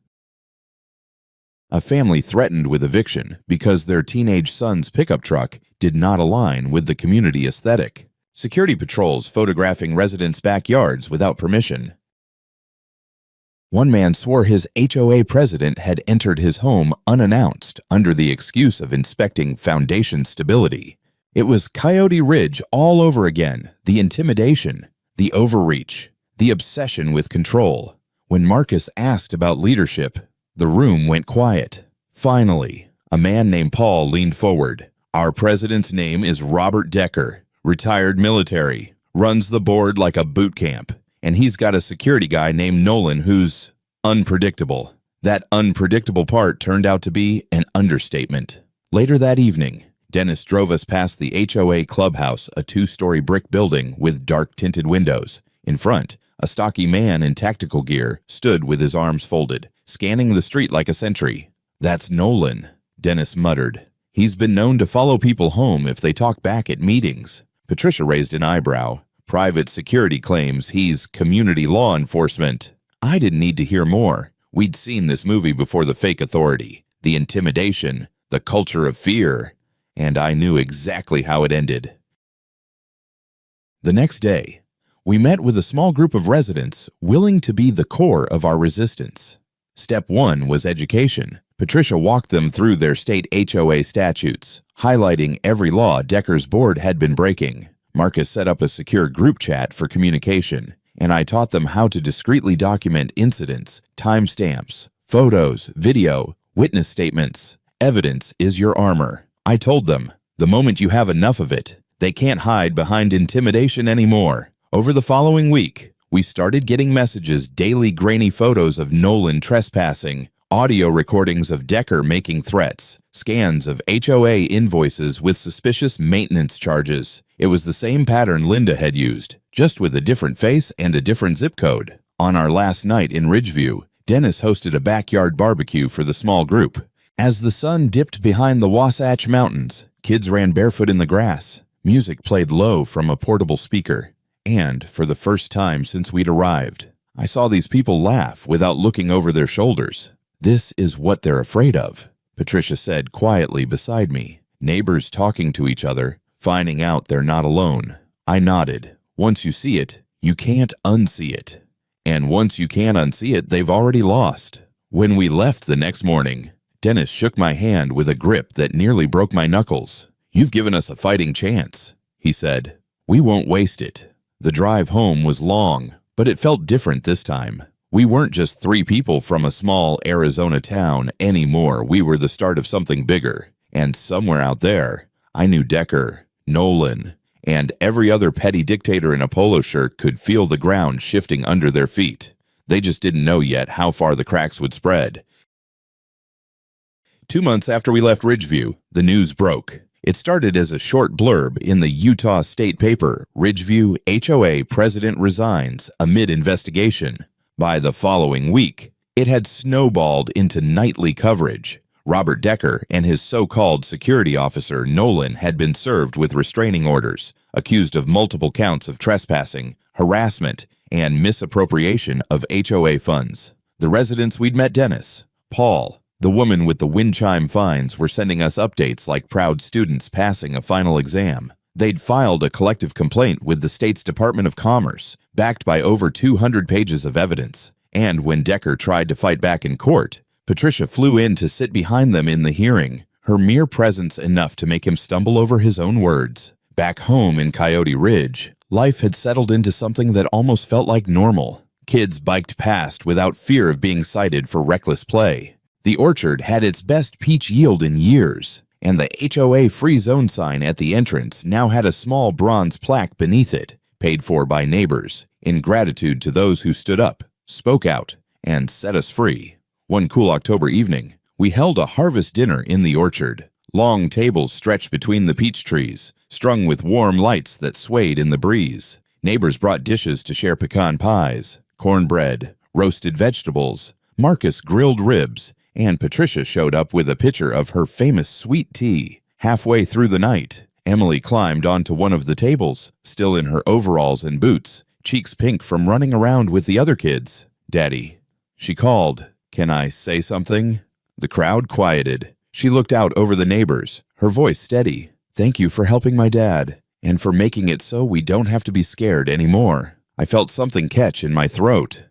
A family threatened with eviction because their teenage son's pickup truck did not align with the community aesthetic. Security patrols photographing residents' backyards without permission. One man swore his HOA president had entered his home unannounced under the excuse of inspecting foundation stability. It was Coyote Ridge all over again, the intimidation, the overreach, the obsession with control. When Marcus asked about leadership, the room went quiet. Finally, a man named Paul leaned forward. "Our president's name is Robert Decker, retired military, runs the board like a boot camp. And he's got a security guy named Nolan who's unpredictable." That unpredictable part turned out to be an understatement. Later that evening, Dennis drove us past the HOA clubhouse, a 2-story brick building with dark-tinted windows. In front, a stocky man in tactical gear stood with his arms folded, scanning the street like a sentry. "That's Nolan," Dennis muttered. "He's been known to follow people home if they talk back at meetings." Patricia raised an eyebrow. "Private security claims he's community law enforcement." I didn't need to hear more. We'd seen this movie before, the fake authority, the intimidation, the culture of fear, and I knew exactly how it ended. The next day, We met with a small group of residents willing to be the core of our resistance. Step 1 was education. Patricia walked them through their state HOA statutes, highlighting every law Decker's board had been breaking. Marcus set up a secure group chat for communication, and I taught them how to discreetly document incidents, timestamps, photos, video, witness statements. Evidence is your armor. I told them, the moment you have enough of it, they can't hide behind intimidation anymore. Over the following week, we started getting messages, daily grainy photos of Nolan trespassing, audio recordings of Decker making threats, scans of HOA invoices with suspicious maintenance charges. It was the same pattern Linda had used, just with a different face and a different zip code. On our last night in Ridgeview, Dennis hosted a backyard barbecue for the small group. As the sun dipped behind the Wasatch Mountains, kids ran barefoot in the grass. Music played low from a portable speaker. And, for the first time since we'd arrived, I saw these people laugh without looking over their shoulders. This is what they're afraid of, Patricia said quietly beside me. Neighbors talking to each other, finding out they're not alone. I nodded. Once you see it, you can't unsee it. And once you can't unsee it, they've already lost. When we left the next morning, Dennis shook my hand with a grip that nearly broke my knuckles. "You've given us a fighting chance," he said. "We won't waste it." The drive home was long, but it felt different this time. We weren't just 3 people from a small Arizona town anymore. We were the start of something bigger. And somewhere out there, I knew Decker, Nolan, and every other petty dictator in a polo shirt could feel the ground shifting under their feet. They just didn't know yet how far the cracks would spread. 2 months after we left Ridgeview, the news broke. It started as a short blurb in the Utah state paper, Ridgeview HOA President Resigns Amid Investigation. By the following week, it had snowballed into nightly coverage. Robert Decker and his so-called security officer, Nolan, had been served with restraining orders, accused of multiple counts of trespassing, harassment, and misappropriation of HOA funds. The residents we'd met, Dennis, Paul, the woman with the wind chime fines, were sending us updates like proud students passing a final exam. They'd filed a collective complaint with the state's Department of Commerce, backed by over 200 pages of evidence. And when Decker tried to fight back in court, Patricia flew in to sit behind them in the hearing, her mere presence enough to make him stumble over his own words. Back home in Coyote Ridge, life had settled into something that almost felt like normal. Kids biked past without fear of being cited for reckless play. The orchard had its best peach yield in years, and the HOA free zone sign at the entrance now had a small bronze plaque beneath it, paid for by neighbors, in gratitude to those who stood up, spoke out, and set us free. One cool October evening, we held a harvest dinner in the orchard. Long tables stretched between the peach trees, strung with warm lights that swayed in the breeze. Neighbors brought dishes to share pecan pies, cornbread, roasted vegetables, Marcus grilled ribs, and Patricia showed up with a pitcher of her famous sweet tea. Halfway through the night, Emily climbed onto one of the tables, still in her overalls and boots, cheeks pink from running around with the other kids. "Daddy," she called. "Can I say something?" The crowd quieted. She looked out over the neighbors, her voice steady. "Thank you for helping my dad, and for making it so we don't have to be scared anymore." I felt something catch in my throat.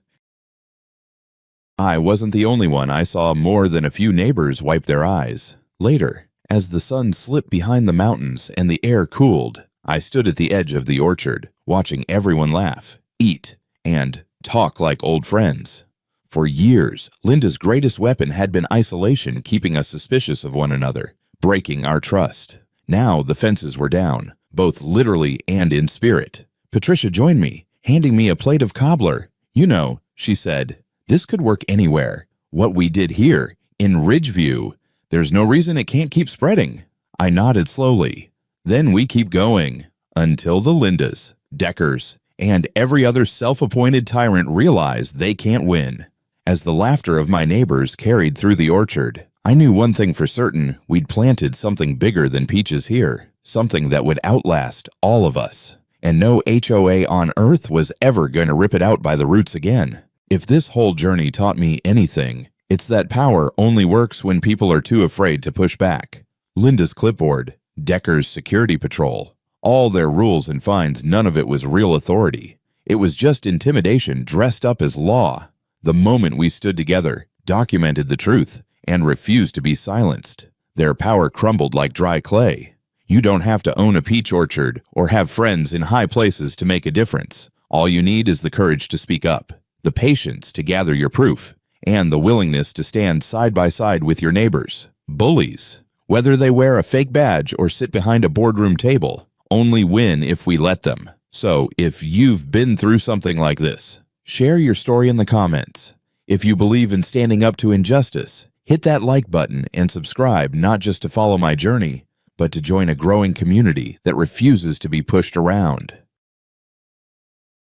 I wasn't the only one. I saw more than a few neighbors wipe their eyes. Later, as the sun slipped behind the mountains and the air cooled, I stood at the edge of the orchard, watching everyone laugh, eat, and talk like old friends. For years, Linda's greatest weapon had been isolation, keeping us suspicious of one another, breaking our trust. Now the fences were down, both literally and in spirit. Patricia joined me, handing me a plate of cobbler. "You know," she said, "this could work anywhere. What we did here, in Ridgeview, there's no reason it can't keep spreading." I nodded slowly. "Then we keep going, until the Lindas, Deckers, and every other self-appointed tyrant realize they can't win." As the laughter of my neighbors carried through the orchard, I knew one thing for certain: we'd planted something bigger than peaches here, something that would outlast all of us. And no HOA on earth was ever going to rip it out by the roots again. If this whole journey taught me anything, it's that power only works when people are too afraid to push back. Linda's clipboard, Decker's security patrol, all their rules and fines, none of it was real authority. It was just intimidation dressed up as law. The moment we stood together, documented the truth, and refused to be silenced, their power crumbled like dry clay. You don't have to own a peach orchard or have friends in high places to make a difference. All you need is the courage to speak up, the patience to gather your proof, and the willingness to stand side by side with your neighbors. Bullies, whether they wear a fake badge or sit behind a boardroom table, only win if we let them. So, if you've been through something like this, share your story in the comments. If you believe in standing up to injustice, hit that like button and subscribe, not just to follow my journey, but to join a growing community that refuses to be pushed around.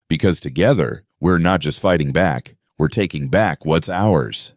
Because together, we're not just fighting back, we're taking back what's ours.